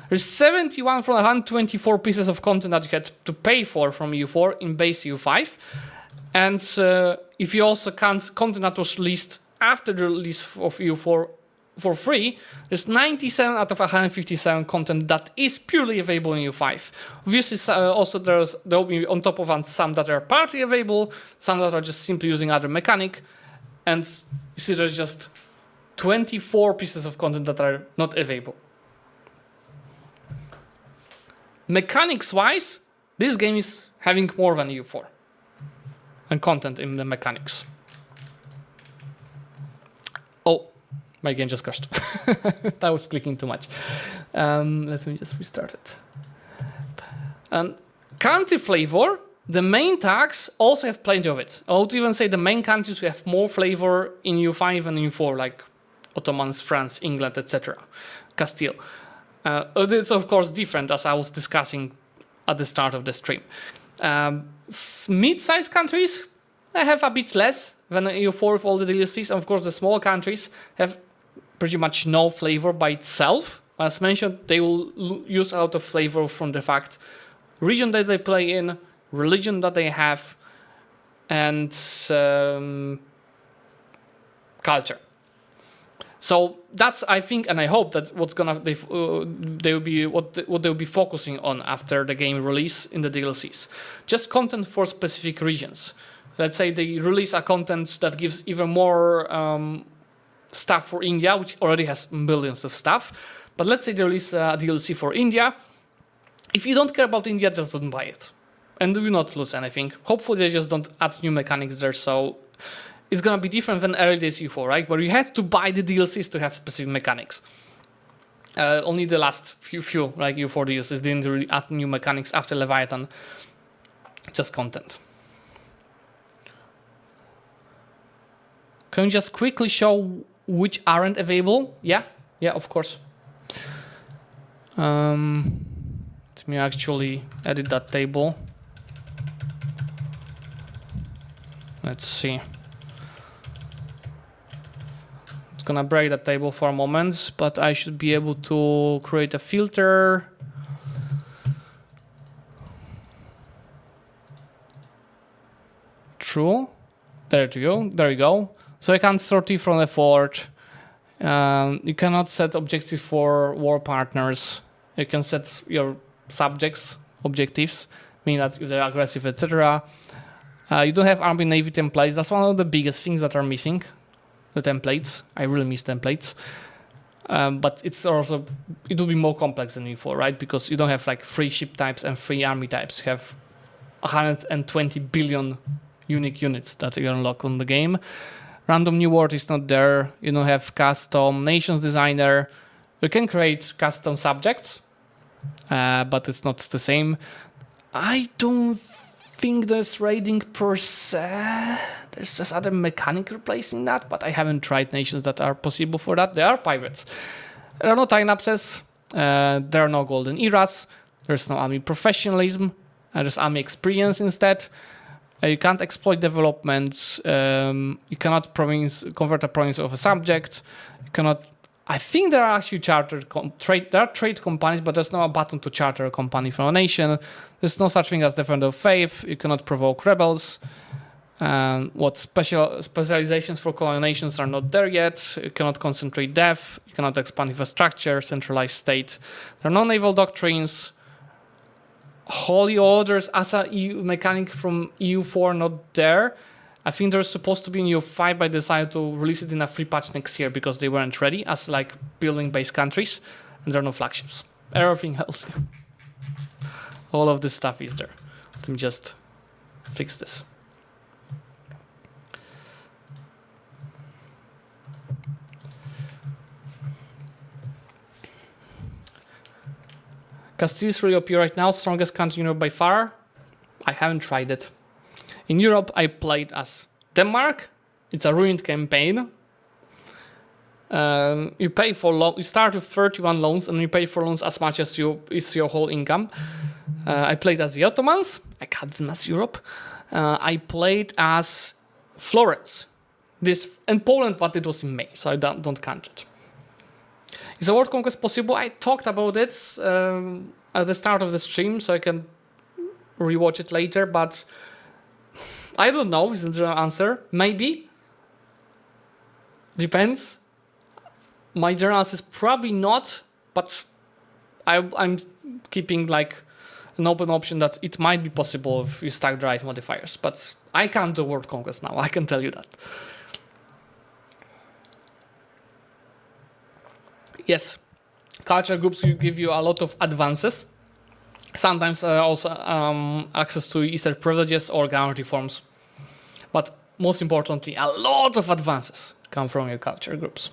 There's 71 from 124 pieces of content that you had to pay for from EU4 in base EU5. And if you also count content that was released after the release of EU4 for free, there's 97 out of 157 content that is purely available in EU5. Obviously, also there will be on top of that some that are partly available, some that are just simply using other mechanic. And you see there's just 24 pieces of content that are not available. Mechanics-wise, this game is having more than EU4 and content in the mechanics. Oh, my game just crashed. I was clicking too much. Let me just restart it. Country flavor, the main tags also have plenty of it. I would even say the main countries have more flavor in EU5 and EU4, like Ottomans, France, England, etc. Castile. It's of course different, as I was discussing at the start of the stream. Mid-sized countries have a bit less than EU4 with all the DLCs. And of course, the small countries have pretty much no flavor by itself. As mentioned, they will use a lot of flavor from the fact region that they play in, religion that they have, and culture. So that's, I think, and I hope that they will be what they'll be focusing on after the game release in the DLCs. Just content for specific regions. Let's say they release a content that gives even more stuff for India, which already has billions of stuff. But let's say they release a DLC for India. If you don't care about India, just don't buy it, and do not lose anything. Hopefully, they just don't add new mechanics there. So it's gonna be different than early days EU4, right? Where you had to buy the DLCs to have specific mechanics. Only the last few like EU4 DLCs didn't really add new mechanics after Leviathan. Just content. Can you just quickly show which aren't available? Yeah, of course. Let me actually edit that table. Let's see. It's gonna break that table for a moment, but I should be able to create a filter. True. There you go. So I can sort it from the fourth. You cannot set objectives for war partners. You can set your objectives, meaning that if they're aggressive, etc. You don't have army navy templates. That's one of the biggest things that are missing. The templates. I really miss templates. But it will be more complex than before, right? Because you don't have like 3 ship types and 3 army types. You have 120 billion unique units that you unlock on the game. Random new world is not there. You don't have custom nations designer. You can create custom subjects, but it's not the same. I don't think there's raiding per se. There's just other mechanic replacing that, but I haven't tried nations that are possible for that. There are pirates. There are no time-lapses. There are no golden eras. There's no army professionalism. There's army experience instead. You can't exploit developments. You cannot convert a province of a subject. You cannot. I think there are actually trade companies, but there's no button to charter a company from a nation. There's no such thing as defender of faith. You cannot provoke rebels. Specializations for colonizations are not there yet. You cannot concentrate death. You cannot expand infrastructure, centralized state. There are no naval doctrines. Holy orders as a EU mechanic from EU4 not there. I think they're supposed to be in EU5, but I decided to release it in a free patch next year because they weren't ready as like building base countries, and there are no flagships. Everything else, all of this stuff is there. Let me just fix this. Castile is really OP right now, strongest country in Europe by far. I haven't tried it. In Europe, I played as Denmark. It's a ruined campaign. You pay for loan. You start with 31 loans, and you pay for loans as much as is your whole income. I played as the Ottomans. I got them as Europe. I played as Florence. this in Poland, but it was in May, so I don't count it. Is a world conquest possible? I talked about it at the start of the stream, so I can rewatch it later, but I don't know is the general answer. Maybe. Depends. My general answer is probably not, but I'm keeping like an open option that it might be possible if you stack the right modifiers, but I can't do world conquest now, I can tell you that. Yes, culture groups will give you a lot of advances. Sometimes also access to Easter privileges or guarantee forms. But most importantly, a lot of advances come from your culture groups.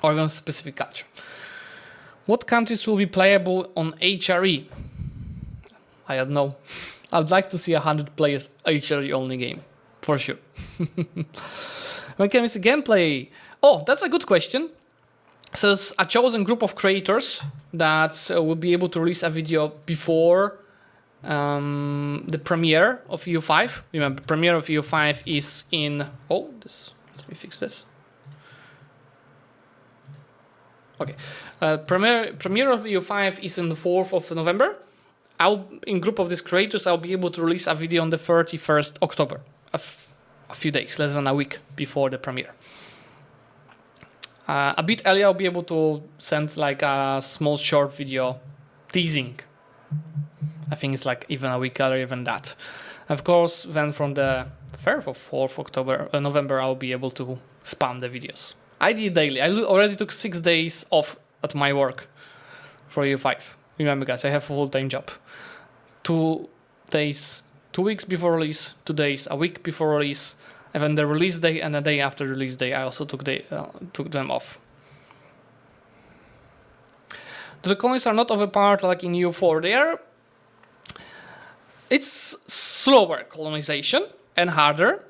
Or even specific culture. What countries will be playable on HRE? I don't know. I'd like to see 100 players HRE only game. For sure. When can we see gameplay? Oh, that's a good question. So it's a chosen group of creators that will be able to release a video before the premiere of EU5. Remember, premiere of EU5 is in... Oh, let me fix this. Okay. Premiere of EU5 is on the 4th of November. In group of these creators, I'll be able to release a video on the 31st October. A few days, less than a week before the premiere. A bit earlier, I'll be able to send like a small short video teasing. I think it's like even a week earlier than that. Of course, then from the 3rd or 4th November, I'll be able to spam the videos. I did daily. I already took 6 days off at my work for EU5. Remember, guys, I have a full-time job. 2 days, 2 weeks before release, 2 days, a week before release. And then the release day and the day after release day, I also took them off. The colonies are not overpowered like in EU4. It's slower colonization and harder.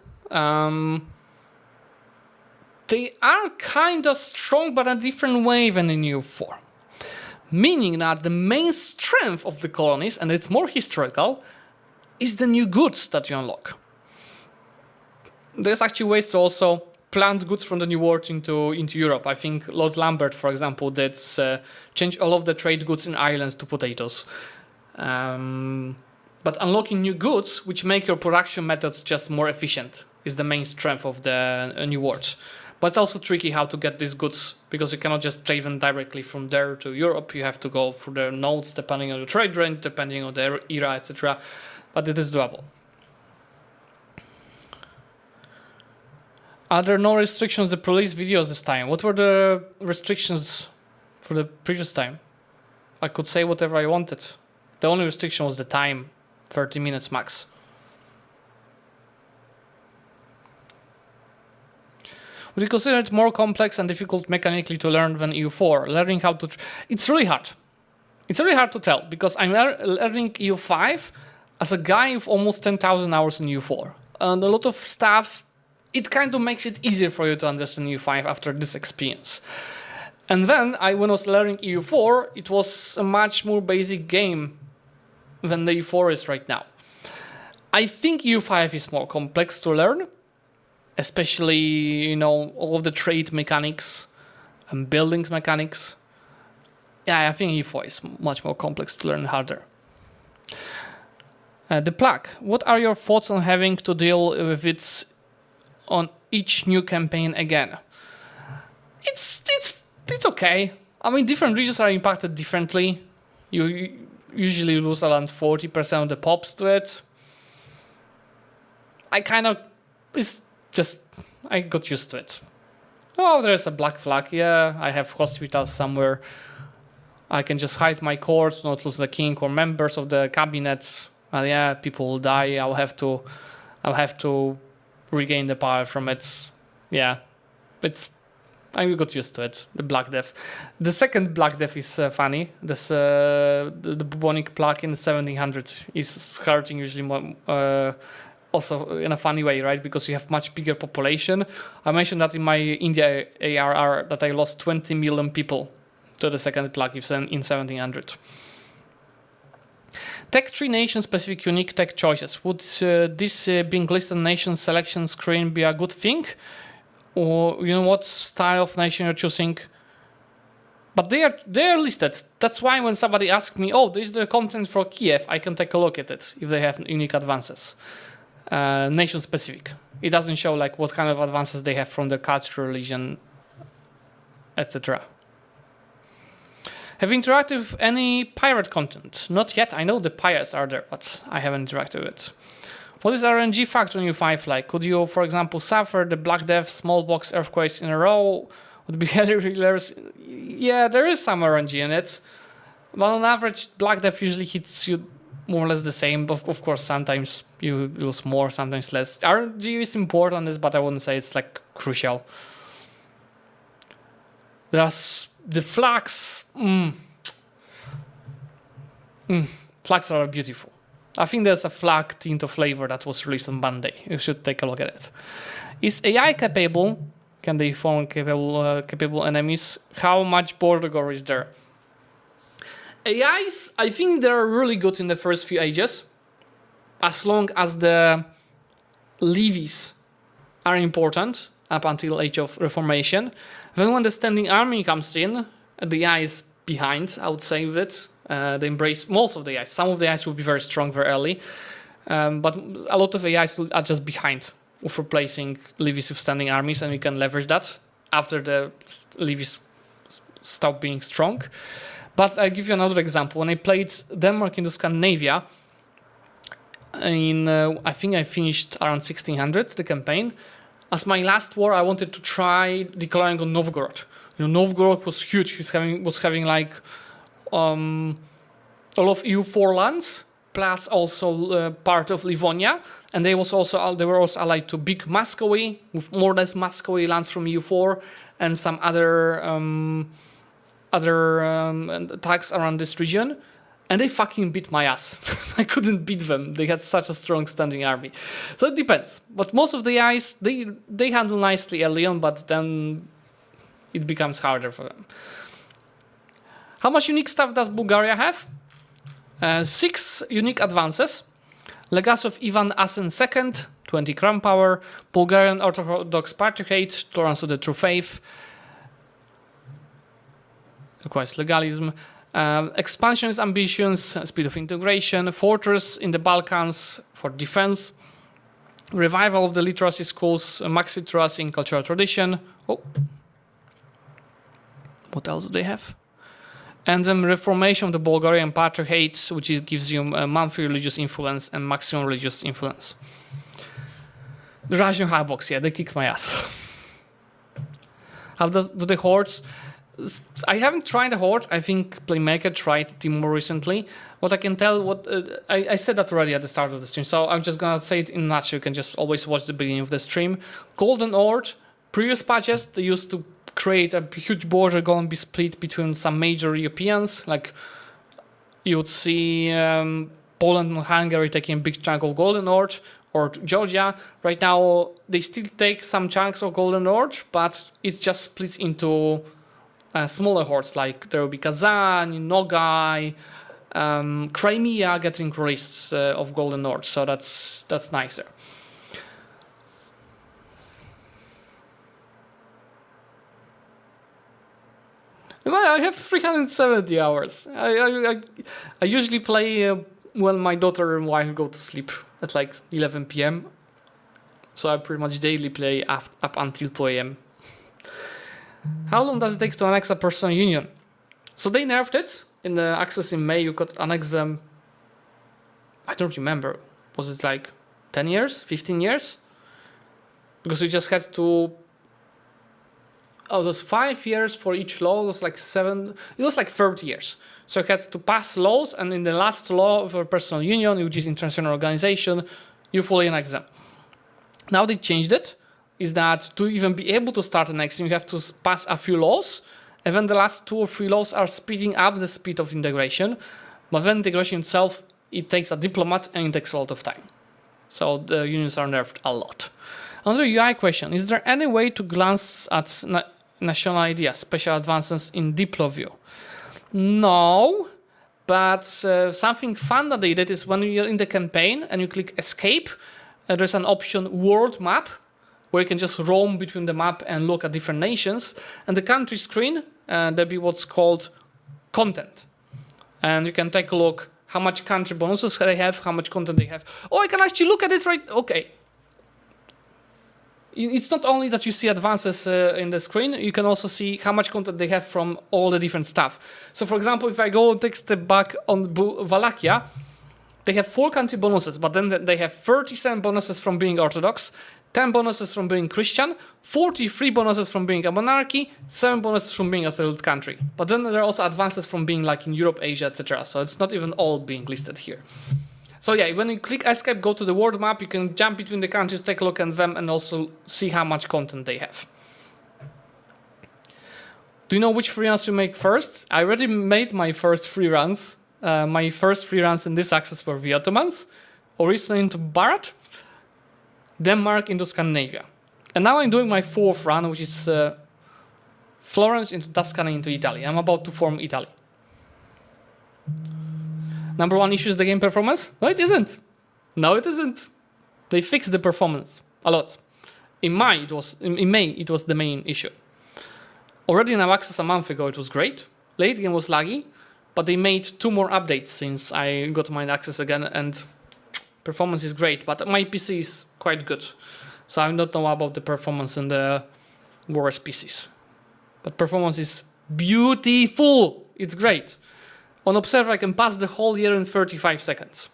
They are kind of strong, but a different way than in EU4. Meaning that the main strength of the colonies, and it's more historical, is the new goods that you unlock. There's actually ways to also plant goods from the New World into Europe. I think Lord Lambert, for example, did change all of the trade goods in Ireland to potatoes. But unlocking new goods, which make your production methods just more efficient, is the main strength of the New World. But it's also tricky how to get these goods, because you cannot just trade them directly from there to Europe. You have to go through the nodes, depending on the trade range, depending on the era, etc. But it is doable. Are there no restrictions to release videos this time? What were the restrictions for the previous time? I could say whatever I wanted. The only restriction was the time, 30 minutes max. Would you consider it more complex and difficult mechanically to learn than EU4? Learning how to... It's really hard. It's really hard to tell, because I'm learning EU5 as a guy with almost 10,000 hours in EU4. And a lot of stuff, it kind of makes it easier for you to understand EU5 after this experience. And then, when I was learning EU4, it was a much more basic game than the EU4 is right now. I think EU5 is more complex to learn, especially, all of the trade mechanics and buildings mechanics. Yeah, I think EU4 is much more complex to learn, harder. The plague. What are your thoughts on having to deal with it on each new campaign again? It's okay. I mean, different regions are impacted differently. You usually lose around 40% of the pops to it. I got used to it. Oh, there's a black flag. Yeah, I have hospitals somewhere. I can just hide my courts, not lose the king or members of the cabinets. Yeah, people will die. I'll have to regain the power from it. Yeah, I got used to it. The Black Death. The second Black Death is funny. This the bubonic plague in 1700 is hurting usually more. Also in a funny way, right? Because you have much bigger population. I mentioned that in my India ARR that I lost 20 million people to the second plague in 1700. Tech tree nation-specific unique tech choices. Would this being listed nation selection screen be a good thing? Or you know what style of nation you're choosing? But they are listed. That's why when somebody asks me, oh, this is the content for Kiev, I can take a look at it if they have unique advances. Nation specific. It doesn't show like what kind of advances they have from their culture, religion, etc. Have you interacted with any pirate content? Not yet. I know the pirates are there, but I haven't interacted with it. What is RNG factor in EU5 like? Could you, for example, suffer the Black Death, smallpox, earthquakes in a row? Would be heavy healers. Yeah, there is some RNG in it. But on average, Black Death usually hits you more or less the same. Of course, sometimes you lose more, sometimes less. RNG is important, but I wouldn't say it's like crucial. There's the flags. Flags are beautiful. I think there's a flag tint of flavor that was released on Monday. You should take a look at it. Is AI capable? Can they form capable enemies? How much border is there? AIs, I think they're really good in the first few ages, as long as the levies are important up until Age of Reformation. Then when the standing army comes in, the AI is behind, I would say, with it. They embrace most of the AIs. Some of the AIs will be very strong very early, but a lot of AIs are just behind of replacing levies with standing armies, and we can leverage that after the levies stop being strong. But I'll give you another example. When I played Denmark into Scandinavia, I think I finished around 1600 the campaign. As my last war, I wanted to try declaring on Novgorod. You know, Novgorod was huge. It was having like all of EU4 lands, plus also part of Livonia, and they were also allied to Big Muscovy, with more or less Muscovy lands from EU4, and some other attacks around this region, and they fucking beat my ass. I couldn't beat them. They had such a strong standing army. So it depends. But most of the AIs, they handle nicely early on, but then it becomes harder for them. How much unique stuff does Bulgaria have? 6 unique advances. Legacy of Ivan Asen II, 20 crown power. Bulgarian Orthodox Patriarchate, tolerance to the true faith. Requires legalism. Expansionist ambitions, speed of integration. Fortress in the Balkans for defense. Revival of the literacy schools, max literacy in cultural tradition. Oh. What else do they have? And then reformation of the Bulgarian Patriarchate, which gives you a monthly religious influence and maximum religious influence. The Russian Hardbox, yeah, they kicked my ass. How do the Hordes? I haven't tried the Horde. I think Playmaker tried it more recently. What I can tell, I said that already at the start of the stream, so I'm just gonna say it in a nutshell. You can just always watch the beginning of the stream. Golden Horde, previous patches, they used to create a huge border going to be split between some major Europeans. Like you would see Poland and Hungary taking a big chunk of Golden Horde, or Georgia. Right now, they still take some chunks of Golden Horde, but it just splits into smaller hordes. Like there will be Kazan, Nogai, Crimea getting released of Golden Horde. So that's nicer. Well, I have 370 hours. I usually play when my daughter and wife go to sleep at like 11 p.m. So I pretty much daily play up until 2 a.m. How long does it take to annex a personal union? So they nerfed it in the access in May. You could annex them. I don't remember. Was it like 10 years, 15 years? Because you just had to. Oh, it was 5 years for each law. It was like 7. It was like 30 years. So you had to pass laws, and in the last law of a personal union, which is international organization, you fully annex them. Now they changed it. Is that to even be able to start annexing, you have to pass a few laws, and then the last 2 or 3 laws are speeding up the speed of integration. But then integration itself, it takes a diplomat and it takes a lot of time. So the unions are nerfed a lot. Another UI question: is there any way to glance at national ideas, special advances in Diplo view? No. But something fun that they did is when you're in the campaign and you click escape, there's an option world map, where you can just roam between the map and look at different nations. And the country screen, there'll be what's called content. And you can take a look how much country bonuses they have, how much content they have. Oh, I can actually look at it right. Okay. It's not only that you see advances in the screen, you can also see how much content they have from all the different stuff. So for example, if I go and take a step back on Wallachia, they have 4 country bonuses, but then they have 37 bonuses from being Orthodox, 10 bonuses from being Christian, 43 bonuses from being a monarchy, 7 bonuses from being a settled country. But then there are also advances from being like in Europe, Asia, etc. So it's not even all being listed here. So yeah, when you click escape, go to the world map, you can jump between the countries, take a look at them, and also see how much content they have. Do you know which free runs you make first? I already made my first free runs. My first free runs in this axis were the Ottomans, originally into Bharat, Denmark into Scandinavia. And now I'm doing my 4th run, which is Florence into Tuscany into Italy. I'm about to form Italy. Number 1 issue is the game performance? No, it isn't. No, it isn't. They fixed the performance a lot. In May, it was the main issue. Already in our access a month ago, it was great. Late game was laggy, but they made 2 more updates since I got my access again, and performance is great, but my PC is quite good. So I don't know about the performance in the worst PCs. But performance is beautiful. It's great. On Observer, I can pass the whole year in 35 seconds.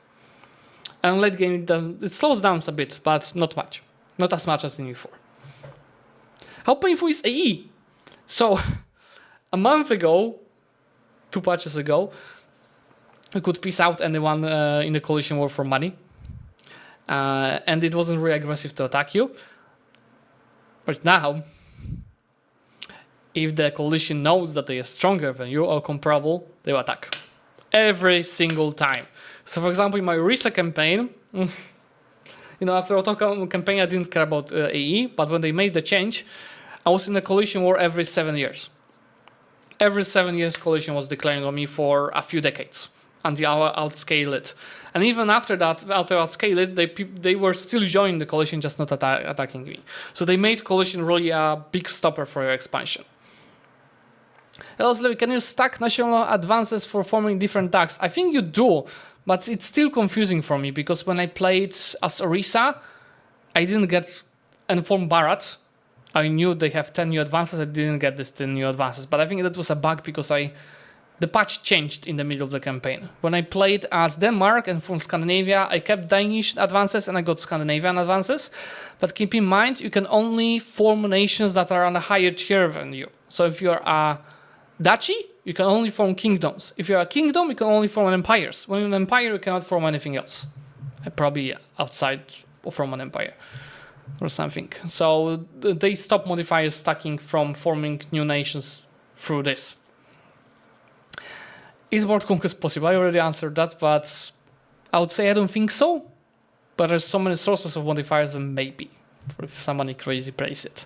And late game, it slows down a bit, but not much. Not as much as in EU4. How painful is AE? So, a month ago, 2 patches ago, you could piece out anyone in the coalition war for money. And it wasn't really aggressive to attack you. But now, if the coalition knows that they are stronger than you or comparable, they will attack. Every single time. So for example, in my recent campaign, after Ottoman campaign, I didn't care about AE, but when they made the change, I was in a coalition war every 7 years. Every 7 years, coalition was declaring on me for a few decades until I outscale it. And even after that, after I outscale it, they were still joining the coalition, just not attacking me. So they made coalition really a big stopper for your expansion. Hello, Zlewikk, can you stack national advances for forming different tags? I think you do, but it's still confusing for me because when I played as Orissa, I didn't get informed Bharat. I knew they have 10 new advances, I didn't get this 10 new advances, but I think that was a bug because the patch changed in the middle of the campaign. When I played as Denmark and from Scandinavia, I kept Danish advances and I got Scandinavian advances. But keep in mind, you can only form nations that are on a higher tier than you. So if you're a duchy, you can only form kingdoms. If you're a kingdom, you can only form empires. When you're an empire, you cannot form anything else. Probably outside from an empire or something. So they stop modifiers stacking from forming new nations through this. Is world conquest possible? I already answered that, but I would say I don't think so. But there's so many sources of modifiers that maybe, if somebody crazy prays it.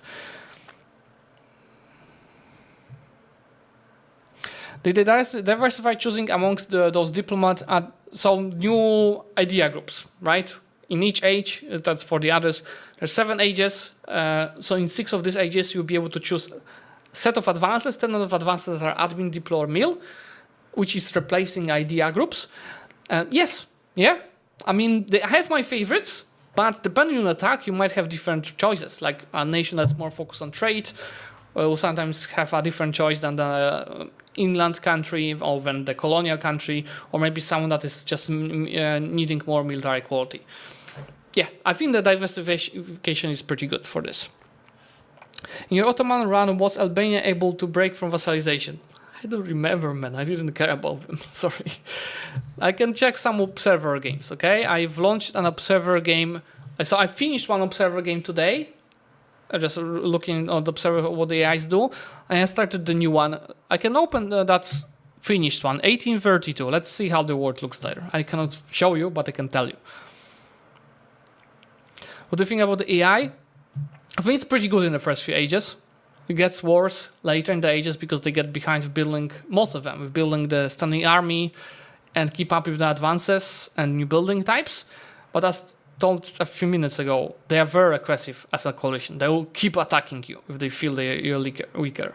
They diversify choosing amongst those diplomats, so new idea groups, right? In each age, that's for the others, there's 7 ages. So in 6 of these ages, you'll be able to choose a set of advances, 10 of advances that are admin, deploy, or mill, which is replacing idea groups. Yes, yeah. I mean, I have my favorites, but depending on attack, you might have different choices. Like a nation that's more focused on trade will sometimes have a different choice than the inland country or than the colonial country, or maybe someone that is just needing more military quality. Yeah, I think the diversification is pretty good for this. In your Ottoman run, was Albania able to break from vassalization? I don't remember, man. I didn't care about them. Sorry. I can check some observer games, okay? I've launched an observer game. So I finished one observer game today. Just looking on the observer what the AIs do. And I started the new one. I can open that finished one, 1832. Let's see how the world looks there. I cannot show you, but I can tell you. What do you think about the AI? I think it's pretty good in the first few ages. It gets worse later in the ages because they get behind with building, most of them, with building the standing army, and keep up with the advances and new building types. But as told a few minutes ago, they are very aggressive as a coalition. They will keep attacking you if they feel you're weaker.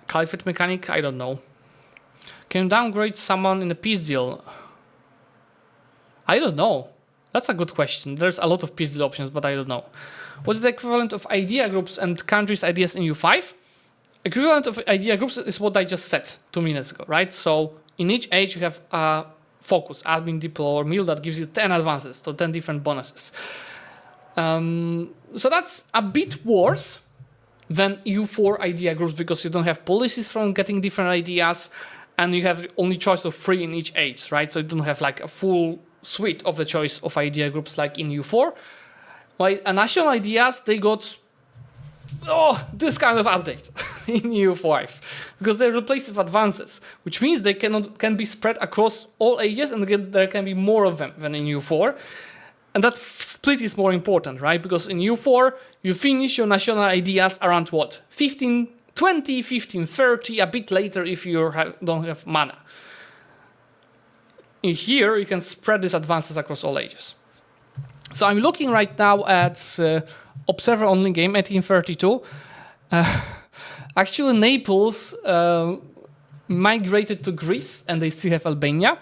Caliphate mechanic, I don't know. Can you downgrade someone in a peace deal? I don't know. That's a good question. There's a lot of peace deal options, but I don't know. What is the equivalent of idea groups and countries' ideas in EU5? Equivalent of idea groups is what I just said 2 minutes ago, right? So in each age you have a focus, admin, diplo, or meal that gives you 10 advances, so 10 different bonuses. So that's a bit worse than EU4 idea groups because you don't have policies from getting different ideas and you have only choice of 3 in each age, right? So you don't have like a full suite of the choice of idea groups like in EU4. Like national ideas, they got this kind of update in EU5 because they replace with advances, which means they can be spread across all ages and there can be more of them than in EU4. And that split is more important, right? Because in EU4, you finish your national ideas around what? 1520, 1530, a bit later if you don't have mana. In here, you can spread these advances across all ages. So I'm looking right now at observer-only game, 1832. Actually, Naples migrated to Greece, and they still have Albania.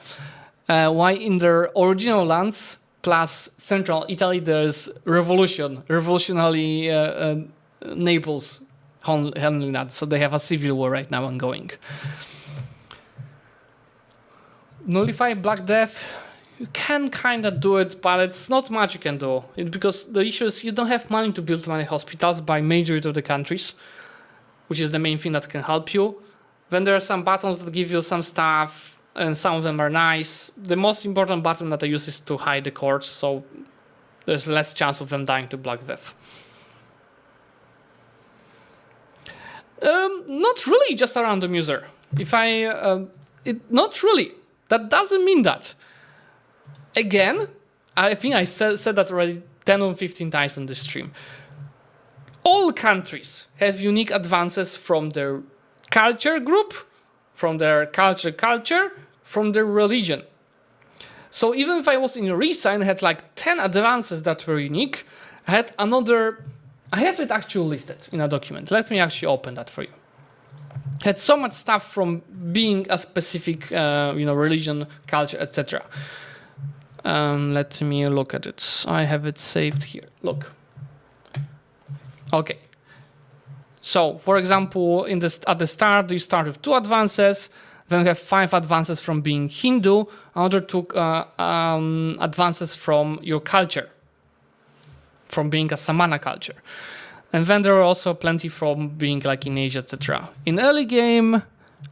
While in their original lands, plus central Italy, there's revolutionary Naples handling that. So they have a civil war right now ongoing. Nullify Black Death. You can kind of do it, but it's not much you can do. Because the issue is you don't have money to build many hospitals by majority of the countries, which is the main thing that can help you. Then there are some buttons that give you some stuff, and some of them are nice. The most important button that I use is to hide the courts, so there's less chance of them dying to Black Death. Not really just a random user. Not really. That doesn't mean that. Again, I think I said that already 10 or 15 times on this stream. All countries have unique advances from their culture group, from their culture, from their religion. So even if I was in Orissa and had like 10 advances that were unique, I had another. I have it actually listed in a document. Let me actually open that for you. I had so much stuff from being a specific, religion, culture, etc. Let me look at it. I have it saved here. Look. Okay. So, for example, at the start, you start with 2 advances. Then you have 5 advances from being Hindu. Another 2 advances from your culture, from being a Samana culture. And then there are also plenty from being like in Asia, etc. In early game,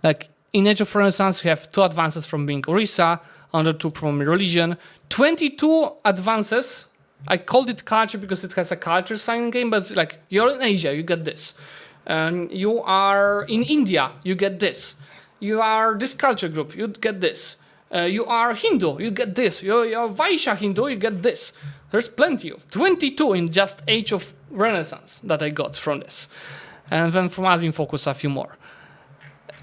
like in Age of Renaissance, you have 2 advances from being Orissa, another 2 from religion, 22 advances. I called it culture because it has a culture sign game, but it's like you're in Asia, you get this. You are in India, you get this. You are this culture group, you get this. You are Hindu, you get this. You're Vaishya Hindu, you get this. There's plenty of 22 in just Age of Renaissance that I got from this. And then from Admin Focus, a few more.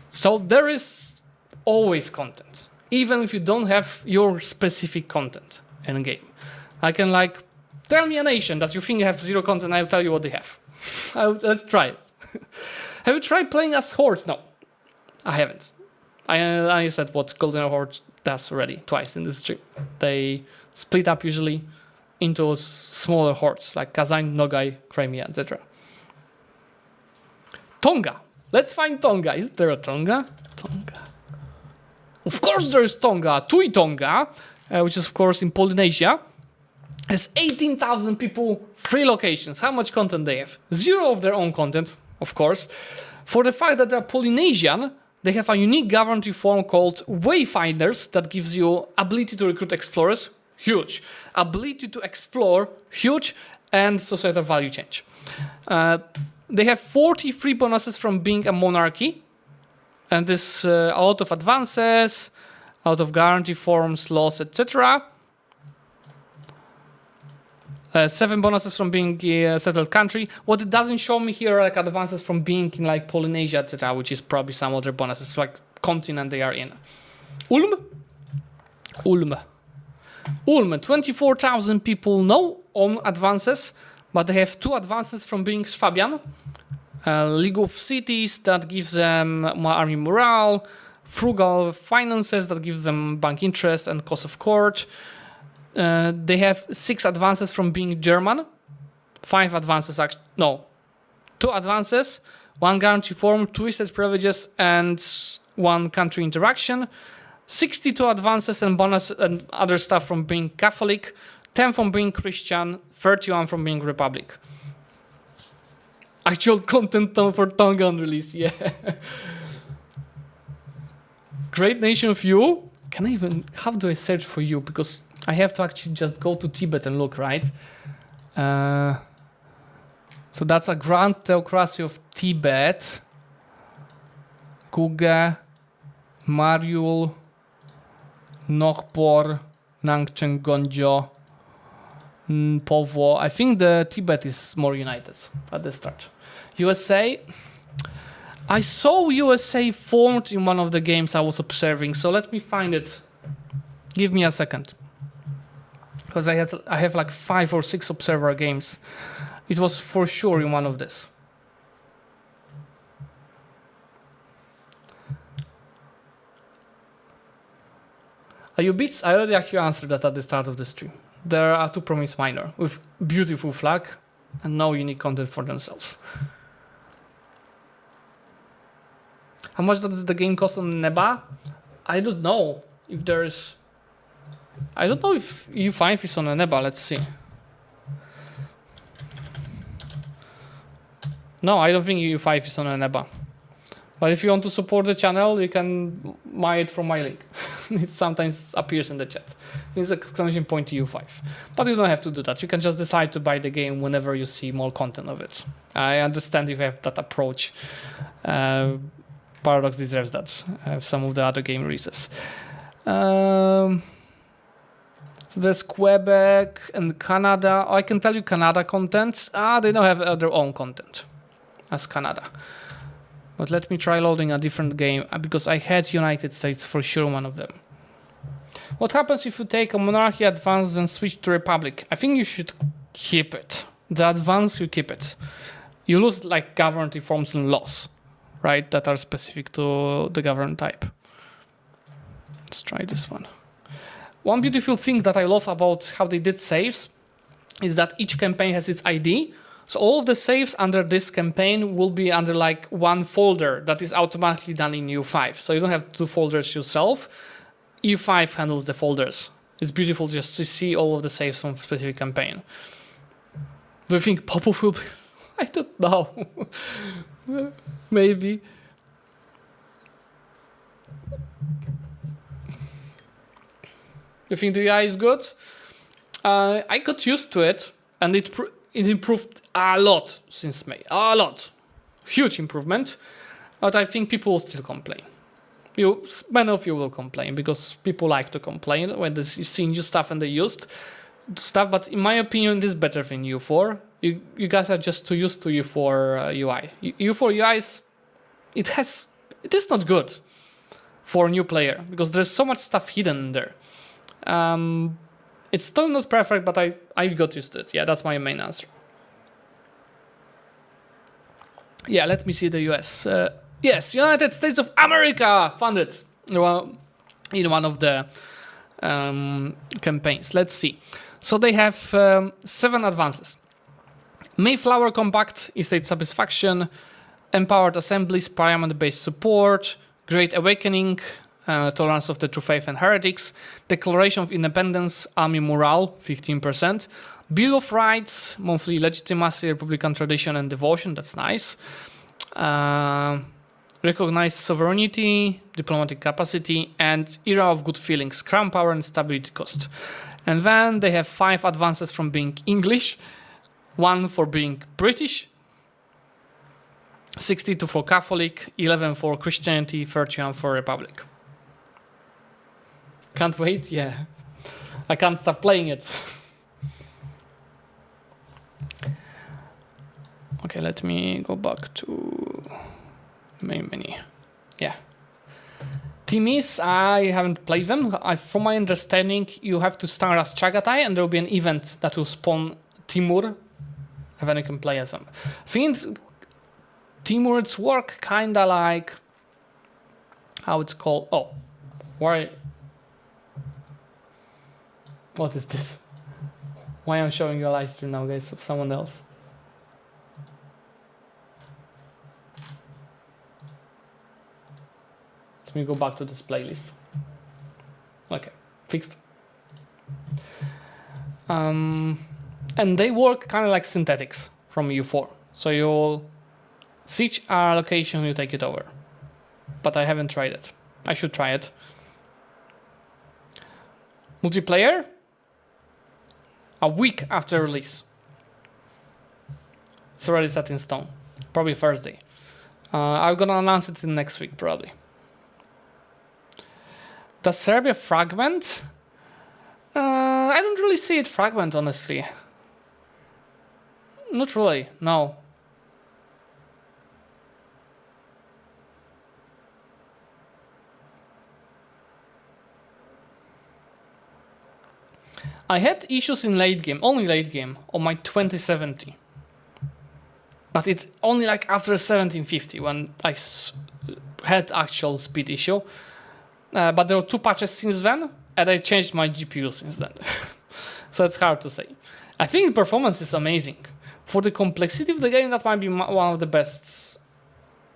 So there is always content, even if you don't have your specific content in a game. I can tell me a nation that you think have 0 content, I'll tell you what they have. Let's try it. Have you tried playing as Hordes? No, I haven't. I said what Golden Horde does already, twice in this stream. They split up usually into smaller hordes, like Kazan, Nogai, Crimea, etc. Tonga. Let's find Tonga. Is there a Tonga? Tonga. Of course there is Tonga. Tui Tonga, which is of course in Polynesia, has 18,000 people, 3 locations. How much content they have? 0 of their own content, of course. For the fact that they're Polynesian, they have a unique government reform called Wayfinders that gives you ability to recruit explorers, huge. Ability to explore, huge, and societal value change. They have 43 bonuses from being a monarchy, and this a lot of advances, a lot of guarantee forms, laws, etc. 7 bonuses from being a settled country. What it doesn't show me here are advances from being in Polynesia, etc., which is probably some other bonuses, like continent they are in. Ulm, 24,000 people know on advances, but they have 2 advances from being Swabian. League of Cities that gives them army morale, frugal finances that gives them bank interest and cost of court. They have 6 advances from being German, 5 advances, 2 advances, 1 guarantee form, 2 estate privileges, and 1 country interaction. 62 advances and bonus and other stuff from being Catholic, 10 from being Christian, 31 from being Republic. Actual content for Tonga on release, yeah. Great nation view. Can I even, how do I search for you? Because I have to actually just go to Tibet and look, right? So that's a grand theocracy of Tibet. Kuge, Mariul, Nokpor, Nangchen Gonjo, Povo. I think the Tibet is more united at the start. USA. I saw USA formed in one of the games I was observing, so let me find it. Give me a second. Because I have like 5 or 6 observer games. It was for sure in one of this. Are you bits? I already actually answered that at the start of the stream. There are 2 promise minor with beautiful flag and no unique content for themselves. How much does the game cost on Neba? I don't know if there's... I don't know if EU5 is on a Neba, let's see. No, I don't think EU5 is on a Neba. But if you want to support the channel, you can buy it from my link. It sometimes appears in the chat. It's exclamation point EU5. But you don't have to do that. You can just decide to buy the game whenever you see more content of it. I understand if you have that approach. Paradox deserves that. Some of the other game releases. So there's Quebec and Canada. Oh, I can tell you Canada content. They don't have their own content as Canada. But let me try loading a different game because I had United States for sure one of them. What happens if you take a monarchy advance then switch to republic? I think you should keep it. The advance, you keep it. You lose like government reforms and laws, right? That are specific to the government type. Let's try this one. One beautiful thing that I love about how they did saves is that each campaign has its ID. So all of the saves under this campaign will be under like one folder that is automatically done in EU5. So you don't have 2 folders yourself. EU5 handles the folders. It's beautiful just to see all of the saves from a specific campaign. Do you think Popov will be? I don't know. Maybe. You think the UI is good? I got used to it, and it improved a lot since May. A lot. Huge improvement. But I think people will still complain. Many of you will complain because people like to complain when they see new stuff and they used stuff. But in my opinion, it is better than EU4. You guys are just too used to EU4 UI. EU4 UI it is not good for a new player because there's so much stuff hidden in there. It's still not perfect, but I got used to it. Yeah, that's my main answer. Yeah, let me see the US. Yes, United States of America funded in one of the campaigns. Let's see. So they have 7 advances. Mayflower Compact, Estate Satisfaction, Empowered Assemblies, Parliament-based support, Great Awakening, Tolerance of the True Faith and Heretics, Declaration of Independence, Army Morale, 15%, Bill of Rights, Monthly Legitimacy, Republican Tradition and Devotion, that's nice, Recognized Sovereignty, Diplomatic Capacity, and Era of Good Feelings, Crown Power and Stability Cost. And then they have 5 advances from being English, 1 for being British, 62 for Catholic, 11 for Christianity, 31 for Republic. Can't wait? Yeah. I can't stop playing it. Okay, let me go back to main menu. Yeah. Timis, I haven't played them. From my understanding, you have to start as Chagatai and there will be an event that will spawn Timur, and then you can play as them. I think Timurids work kinda like, how it's called, why, what is this? Why I'm showing you a live stream now, guys, of someone else? Let me go back to this playlist. Okay, fixed. And they work kind of like synthetics from EU4. So you'll siege our location, you take it over. But I haven't tried it. I should try it. Multiplayer? A week after release. It's already set in stone. Probably Thursday. I'm gonna announce it in next week, probably. Does Serbia fragment? I don't really see it fragment, honestly. Not really, no. I had issues in late game, only late game, on my 2070. But it's only like after 1750 when I had actual speed issue. But there were 2 patches since then, and I changed my GPU since then. So it's hard to say. I think performance is amazing. For the complexity of the game, that might be one of the best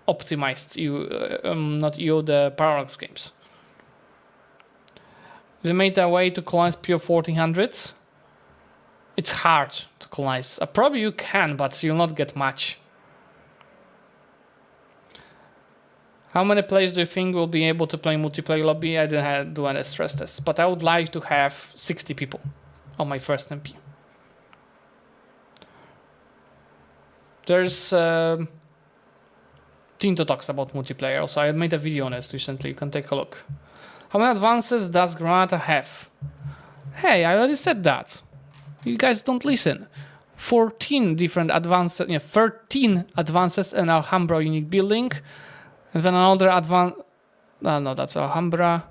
optimized the Parallax games. They made a way to colonize pure 1400s. It's hard to colonize. Probably you can, but you'll not get much. How many players do you think will be able to play multiplayer lobby? I didn't do any stress tests, but I would like to have 60 people on my first MP. There's Tinto talks about multiplayer, so I made a video on it recently. You can take a look. How many advances does Granada have? Hey, I already said that. You guys don't listen. 14 different advances, 13 advances in Alhambra unique building. And then another advance, no, that's Alhambra.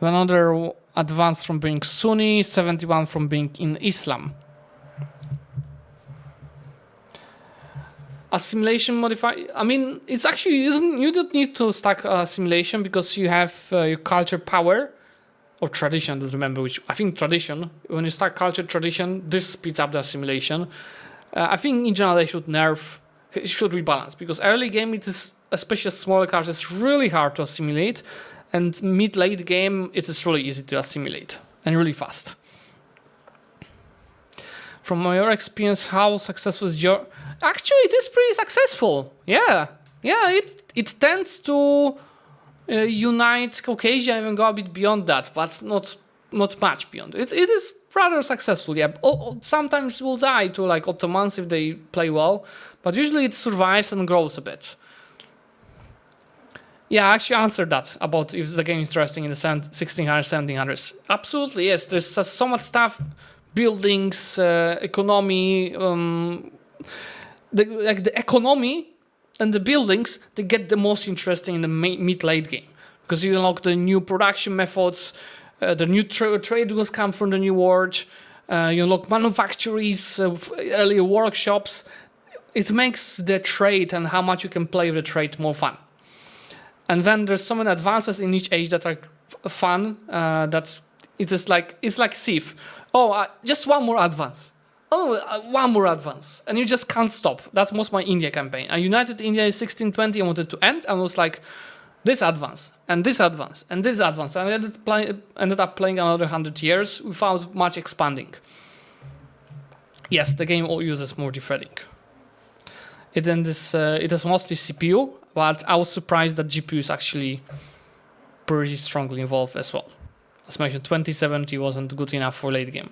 Another advance from being Sunni, 71 from being in Islam. Assimilation modifier, I mean, it's actually, you don't need to stack assimilation because you have your culture power, or tradition, don't remember which, I think tradition. When you stack culture tradition, this speeds up the assimilation. I think in general they should nerf, it should rebalance, because early game it is, especially smaller cards, it's really hard to assimilate, and mid-late game it is really easy to assimilate, and really fast. From your experience, how successful is your... Actually, it is pretty successful. Yeah, it tends to unite Caucasia, even go a bit beyond that, but not much beyond. It is rather successful, yeah. Sometimes will die to like Ottomans if they play well, but usually it survives and grows a bit. Yeah, I actually answered that about if the game is interesting in the 1600s, 1700s. Absolutely, yes. There's so much stuff, buildings, economy. The economy and the buildings, they get the most interesting in the mid-late game because you unlock the new production methods, the new trade will come from the new world. You unlock manufactories, earlier workshops. It makes the trade and how much you can play with the trade more fun. And then there's so many advances in each age that are fun. That it's like Civ. Just one more advance. One more advance. And you just can't stop. That's most my India campaign. I united India in 1620. I wanted to end. I was like, this advance, and this advance, and this advance. And I ended up playing another 100 years without much expanding. Yes, the game all uses multi-threading. It is mostly CPU, but I was surprised that GPU is actually pretty strongly involved as well. As mentioned, 2070 wasn't good enough for late game.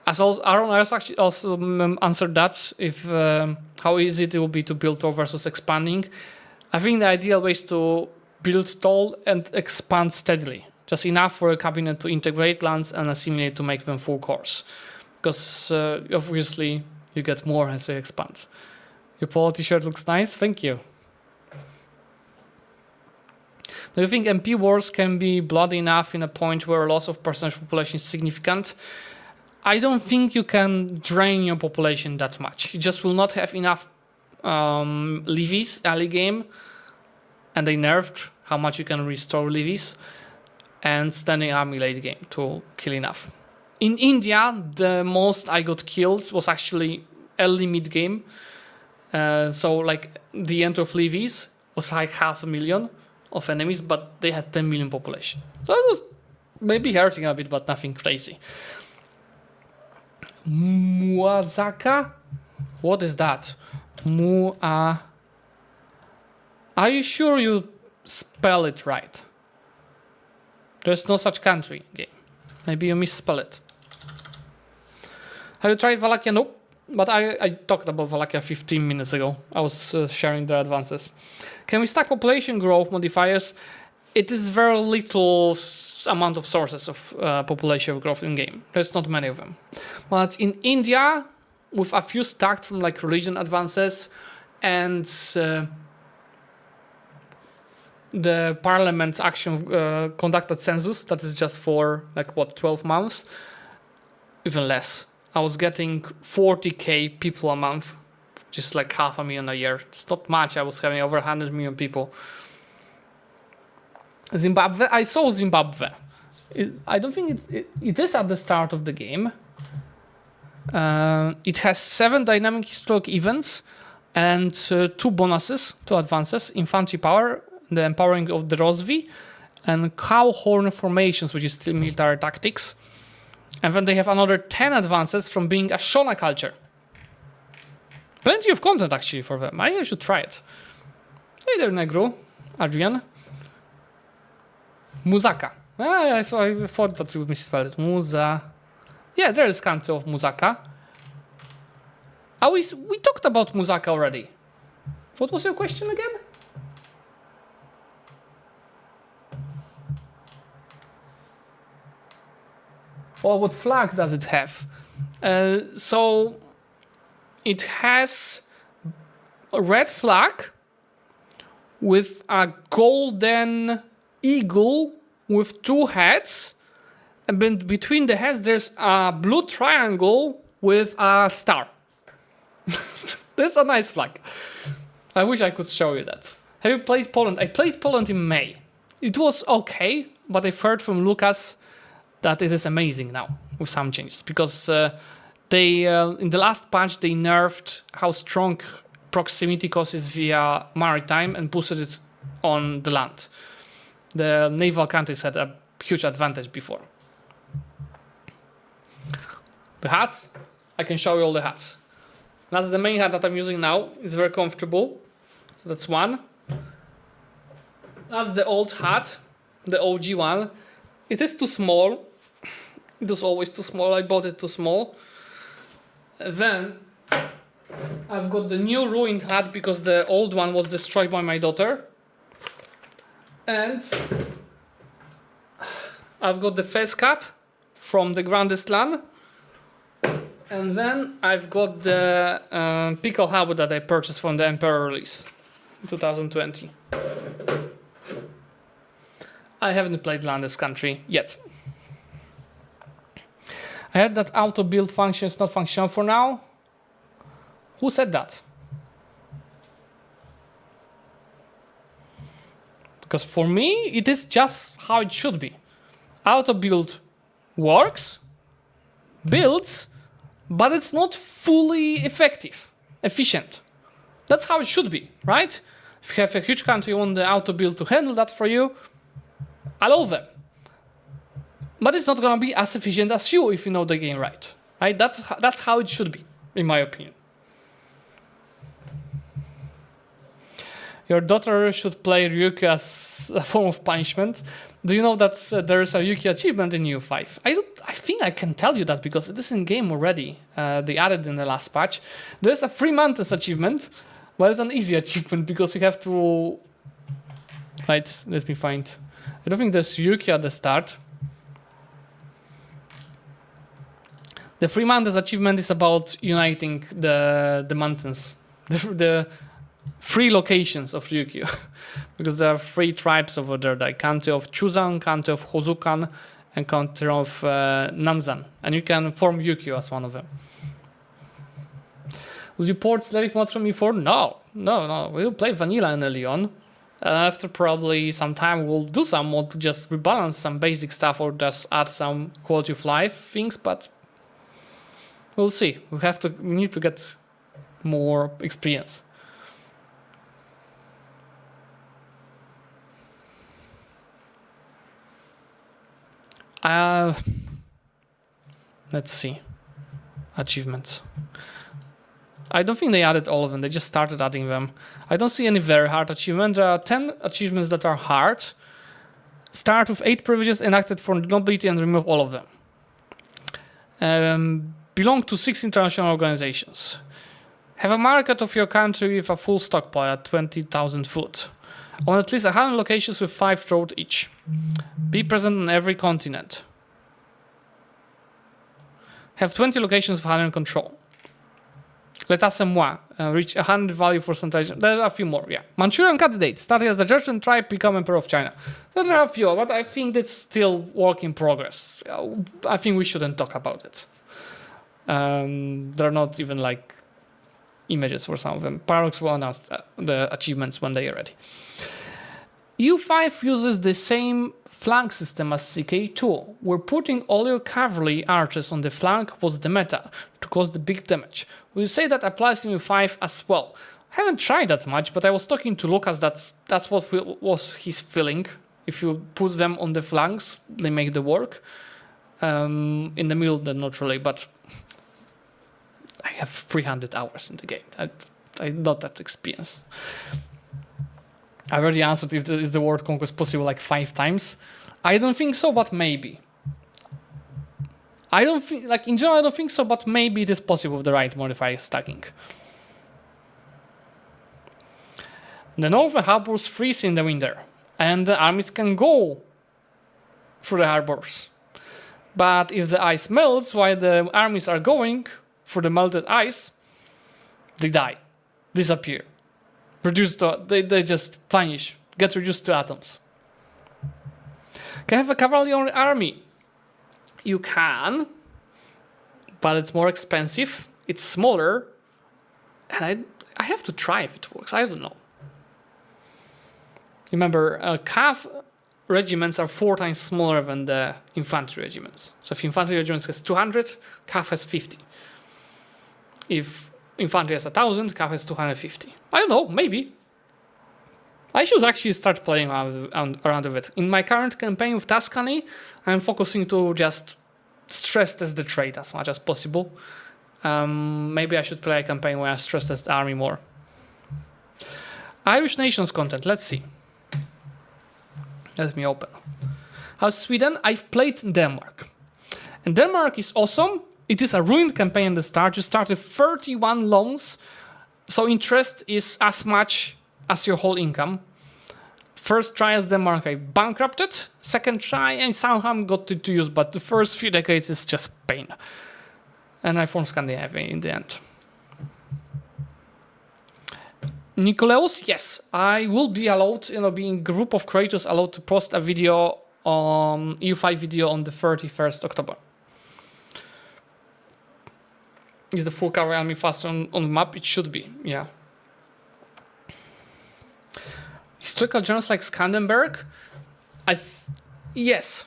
Aaron, I actually also answered that, if how easy it will be to build tall versus expanding. I think the ideal way is to build tall and expand steadily. Just enough for a cabinet to integrate lands and assimilate to make them full cores. Because obviously you get more as they expand. Your polo t-shirt looks nice, thank you. Do you think MP wars can be bloody enough in a point where loss of percentage population is significant? I don't think you can drain your population that much. You just will not have enough levies early game, and they nerfed how much you can restore levies, and standing army late game to kill enough. In India, the most I got killed was actually early mid game. So like the end of levies was like 500,000 of enemies, but they had 10 million population. So it was maybe hurting a bit, but nothing crazy. Muzaka? What is that? Are you sure you spell it right? There's no such country game. Maybe you misspell it. Have you tried Wallachia? Nope. But I talked about Wallachia 15 minutes ago. I was sharing their advances. Can we stack population growth modifiers? It is very little amount of sources of population growth in game. There's not many of them. But in India, with a few stacked from like religion advances and the parliament action conducted census, that is just for like what, 12 months, even less. I was getting 40k people a month, just like 500,000 a year. It's not much. I was having over 100 million people. Zimbabwe, I saw Zimbabwe. I don't think it is at the start of the game. It has 7 dynamic historic events and 2 bonuses, 2 advances: infantry power, the empowering of the Rosvi, and cow horn formations, which is still military tactics. And then they have another 10 advances from being a Shona culture. Plenty of content actually for them. I should try it. Hey there, Negro, Adrian. Muzaka. So I thought that you misspelled it. Yeah, there is country of Muzaka. We talked about Muzaka already. What was your question again? Or what flag does it have? So it has a red flag with a golden eagle with 2 heads, and then between the heads there's a blue triangle with a star. That's a nice flag. I wish I could show you that. Have you played Poland? I played Poland in May. It was okay, but I've heard from Lucas that it is amazing now with some changes, because they in the last patch they nerfed how strong proximity causes via maritime and boosted it on the land. The naval countries had a huge advantage before. The hats, I can show you all the hats. That's the main hat that I'm using now. It's very comfortable. So that's one. That's the old hat, the OG one. It is too small. It was always too small. I bought it too small. Then I've got the new ruined hat because the old one was destroyed by my daughter. And I've got the face cap from the Grandest Land. And then I've got the pickle habit that I purchased from the Emperor release in 2020. I haven't played Landest Country yet. I heard that auto build function is not functional for now. Who said that? Because for me, it is just how it should be. Auto build works, builds, but it's not fully efficient. That's how it should be, right? If you have a huge country, you want the auto build to handle that for you, allow them. But it's not going to be as efficient as you if you know the game right? That's how it should be, in my opinion. Your daughter should play Ryuki as a form of punishment. Do you know that there is a Ryuki achievement in EU5? I think I can tell you that because it is in game already. They added in the last patch. There's a Free Mantis achievement, but it's an easy achievement because you have to... Right, let me find... I don't think there's Ryuki at the start. The Free Mantis achievement is about uniting the mountains. The 3 locations of Ryukyu. Because there are 3 tribes over there, the country of Chuzan, country of Hozukan, and country of Nanzan. And you can form Ryukyu as one of them. Will you port Zlewikk mods from E4? No. We'll play vanilla early on. After probably some time, we'll do some mod to just rebalance some basic stuff or just add some quality of life things, but we'll see. We need to get more experience. Let's see. Achievements. I don't think they added all of them. They just started adding them. I don't see any very hard achievements. There are 10 achievements that are hard. Start with 8 privileges enacted for nobility and remove all of them. Belong to 6 international organizations. Have a market of your country with a full stockpile at 20,000 food. On at least 100 locations with 5 roads each. Be present on every continent. Have 20 locations of 100 control. Let us and moi reach 100 value for centralization. There are a few more, yeah. Manchurian candidate, starting as the Jurchen tribe, become emperor of China. There are a few, but I think that's still work in progress. I think we shouldn't talk about it. There are not even like images for some of them. Paradox will announce the achievements when they are ready. EU5 uses the same flank system as CK2, where putting all your cavalry archers on the flank was the meta to cause the big damage. We say that applies in EU5 as well. I haven't tried that much, but I was talking to Lucas, that's what was his feeling. If you put them on the flanks, they make the work. In the middle, then not really, but I have 300 hours in the game. I'm not that experienced. I already answered if is the word conquest possible like 5 times. I don't think so, but maybe. I don't think, like in general, I don't think so, but maybe it is possible with the right modifier stacking. The northern harbors freeze in the winter, and the armies can go through the harbors. But if the ice melts while the armies are going through the melted ice, they die, disappear. They just vanish, get reduced to atoms. Can I have a cavalry army? You can, but it's more expensive, it's smaller, and I have to try if it works, I don't know. Remember, cav regiments are 4 times smaller than the infantry regiments. So if infantry regiments has 200, cav has 50. If infantry has 1,000, cav has 250. I don't know, maybe. I should actually start playing around with it. In my current campaign with Tuscany, I'm focusing to just stress test the trait as much as possible. Maybe I should play a campaign where I stress test the army more. Irish nations content, let's see. Let me open. How's Sweden? I've played in Denmark. And Denmark is awesome. It is a ruined campaign at the start. You start with 31 loans. So interest is as much as your whole income. First try as Denmark, I bankrupted. Second try, and somehow got to use, but the first few decades is just pain. And I formed Scandinavia in the end. Nicolaus, yes, I will be allowed, being a group of creators allowed to post a video on EU5 video on the 31st October. Is the full cavalry army faster on the map? It should be, yeah. Historical journals like Skandenberg? Yes.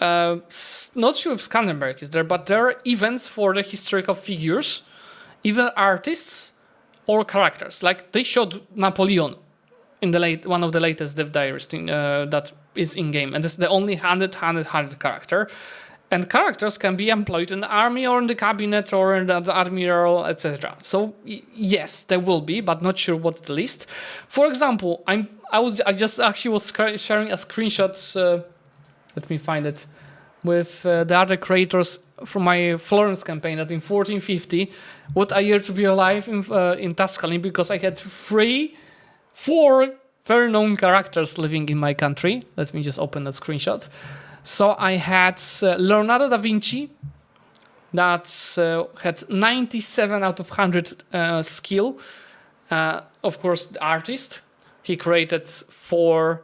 Not sure if Skandenberg is there, but there are events for the historical figures, either artists or characters. Like they showed Napoleon in the one of the latest Dev Diaries that is in game, and this is the only 100 character. And characters can be employed in the army or in the cabinet or in the admiral, etc. So yes, there will be, but not sure what's the list. For example, I just actually was sharing a screenshot. Let me find it with the other creators from my Florence campaign. That in 1450, what a year to be alive in Tuscany, because I had 4 very known characters living in my country. Let me just open that screenshot. So I had Leonardo da Vinci, that had 97 out of 100 skill. of course, the artist. He created 4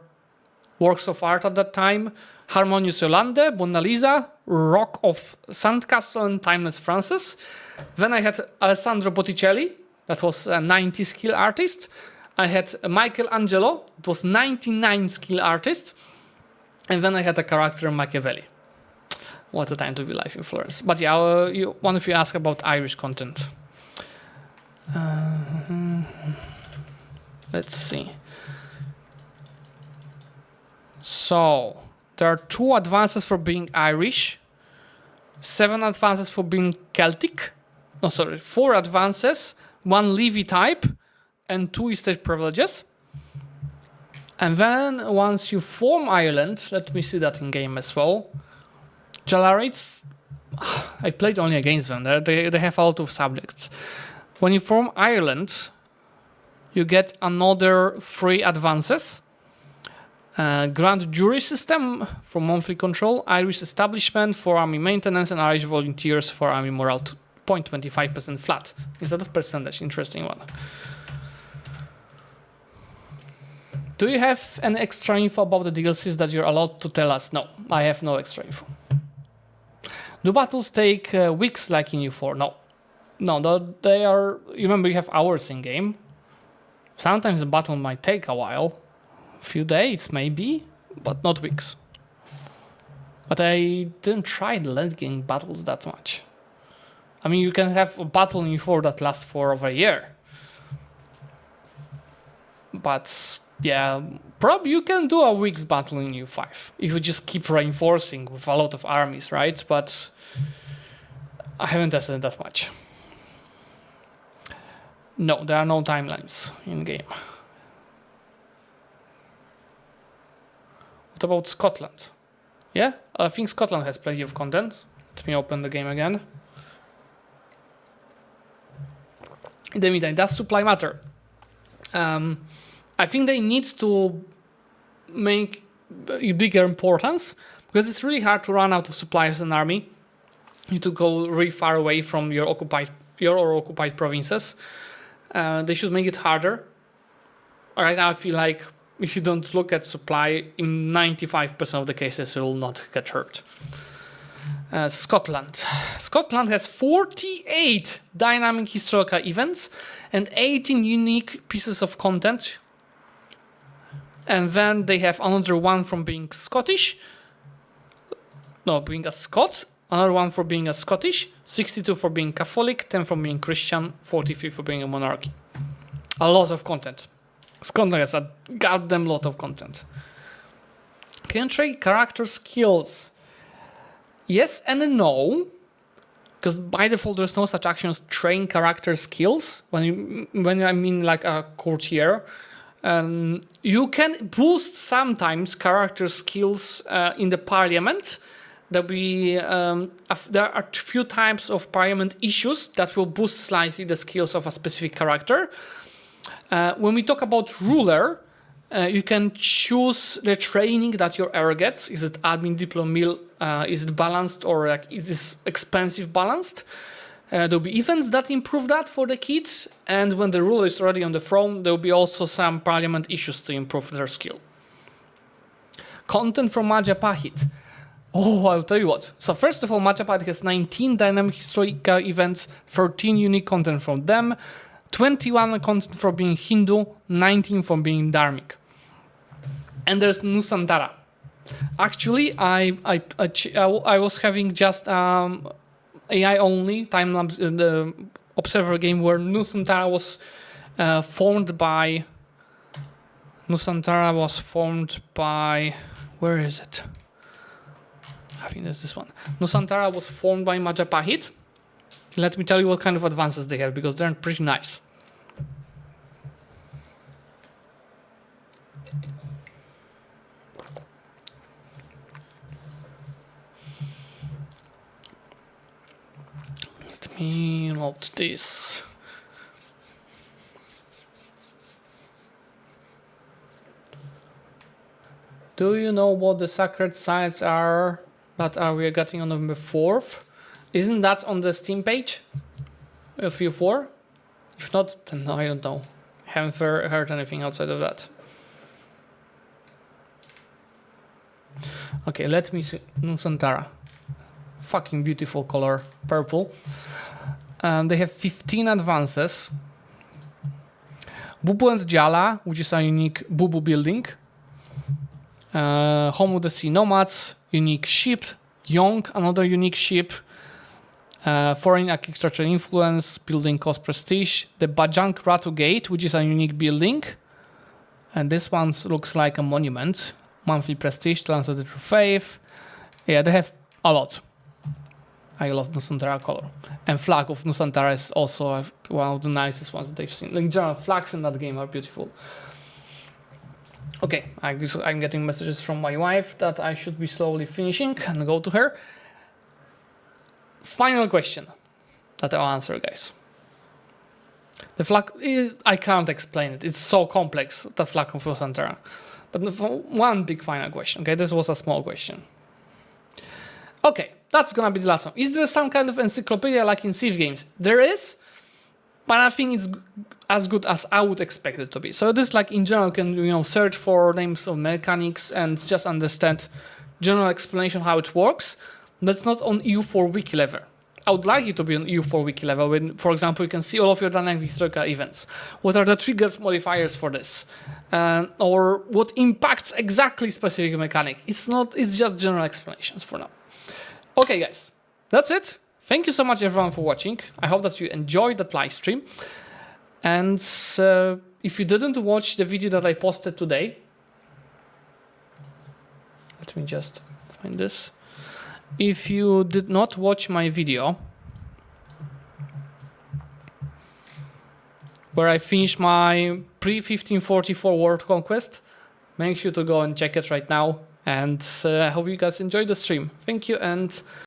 works of art at that time: Harmonious Yolande, Mona Lisa, Rock of Sandcastle, and Timeless Francis. Then I had Alessandro Botticelli, that was a 90 skill artist. I had Michelangelo, it was 99 skill artist. And then I had a character Machiavelli. What a time to be alive in Florence. But yeah, one of you asked about Irish content. Let's see. So, there are 2 advances for being Irish, 7 advances for being Celtic. No, sorry, 4 advances, 1 Levy type, and 2 estate privileges. And then once you form Ireland, let me see that in game as well. Jalarites, I played only against them. They have a lot of subjects. When you form Ireland, you get another 3 advances. Grand Jury System for monthly control, Irish Establishment for army maintenance, and Irish Volunteers for army morale 0.25% flat instead of percentage. Interesting one. Do you have any extra info about the DLCs that you're allowed to tell us? No, I have no extra info. Do battles take weeks like in EU4? No, they are. You remember, you have hours in game. Sometimes the battle might take a while, a few days maybe, but not weeks. But I didn't try the late game battles that much. I mean, you can have a battle in EU4 that lasts for over a year. But yeah, probably you can do a week's battle in EU5 if you just keep reinforcing with a lot of armies, right? But I haven't tested it that much. No, there are no timelines in game. What about Scotland? Yeah, I think Scotland has plenty of content. Let me open the game again. In the meantime, does supply matter? I think they need to make a bigger importance because it's really hard to run out of supplies in an army. You need to go really far away from your occupied provinces. They should make it harder. Right now, I feel like if you don't look at supply, in 95% of the cases, you will not get hurt. Scotland. Scotland has 48 dynamic historical events and 18 unique pieces of content. And then they have another one from being Scottish. No, being a Scot. Another one for being a Scottish. 62 for being Catholic. 10 for being Christian. 43 for being a monarchy. A lot of content. Scotland has a goddamn lot of content. Can you trade character skills? Yes and no. Because by default there's no such action as train character skills. When I mean like a courtier. You can boost sometimes character skills in the parliament. There are a few types of parliament issues that will boost slightly the skills of a specific character. When we talk about ruler, you can choose the training that your heir gets. Is it admin, diplom, mil? Is it balanced, or like is this expensive balanced? There'll be events that improve that for the kids, and when the ruler is already on the throne, there'll be also some parliament issues to improve their skill. Content from Majapahit. Oh, I'll tell you what. So first of all, Majapahit has 19 dynamic historical events, 13 unique content from them, 21 content for being Hindu, 19 for being Dharmic. And there's Nusantara. Actually, I was having just AI only time-lapse the observer game where Nusantara was formed by. Where is it? I think there's this one. Nusantara was formed by Majapahit. Let me tell you what kind of advances they have because they're pretty nice. Let me load this. Do you know what the sacred sites are that we are getting on November 4th? Isn't that on the Steam page of EU4? If not, then I don't know. Haven't heard anything outside of that. Okay, let me see. Nusantara. Fucking beautiful color, purple. They have 15 advances. Bubu and Jala, which is a unique Bubu building. Home of the Sea Nomads, unique ship. Young, another unique ship. Foreign architectural influence, building cost prestige. The Bajang Ratu Gate, which is a unique building. And this one looks like a monument. Monthly prestige, Lands of the True Faith. Yeah, they have a lot. I love Nusantara color. And flag of Nusantara is also one of the nicest ones that they've seen. Like, in general, flags in that game are beautiful. Okay, I'm getting messages from my wife that I should be slowly finishing and go to her. Final question that I'll answer, guys. The flag, I can't explain it. It's so complex, the flag of Nusantara. But one big final question, okay? This was a small question. Okay, that's gonna be the last one. Is there some kind of encyclopedia like in Civ games? There is, but I think it's as good as I would expect it to be. So this, like, in general, can search for names of mechanics and just understand general explanation how it works. That's not on EU4 wiki level. I would like it to be on EU4 wiki level when, for example, you can see all of your dynamic historical events. What are the trigger modifiers for this? Or what impacts exactly specific mechanic? It's just general explanations for now. Okay, guys, that's it. Thank you so much, everyone, for watching. I hope that you enjoyed that live stream. And if you didn't watch the video that I posted today, let me just find this. If you did not watch my video where I finished my pre-1544 world conquest, make sure to go and check it right now. And I hope you guys enjoyed the stream. Thank you, and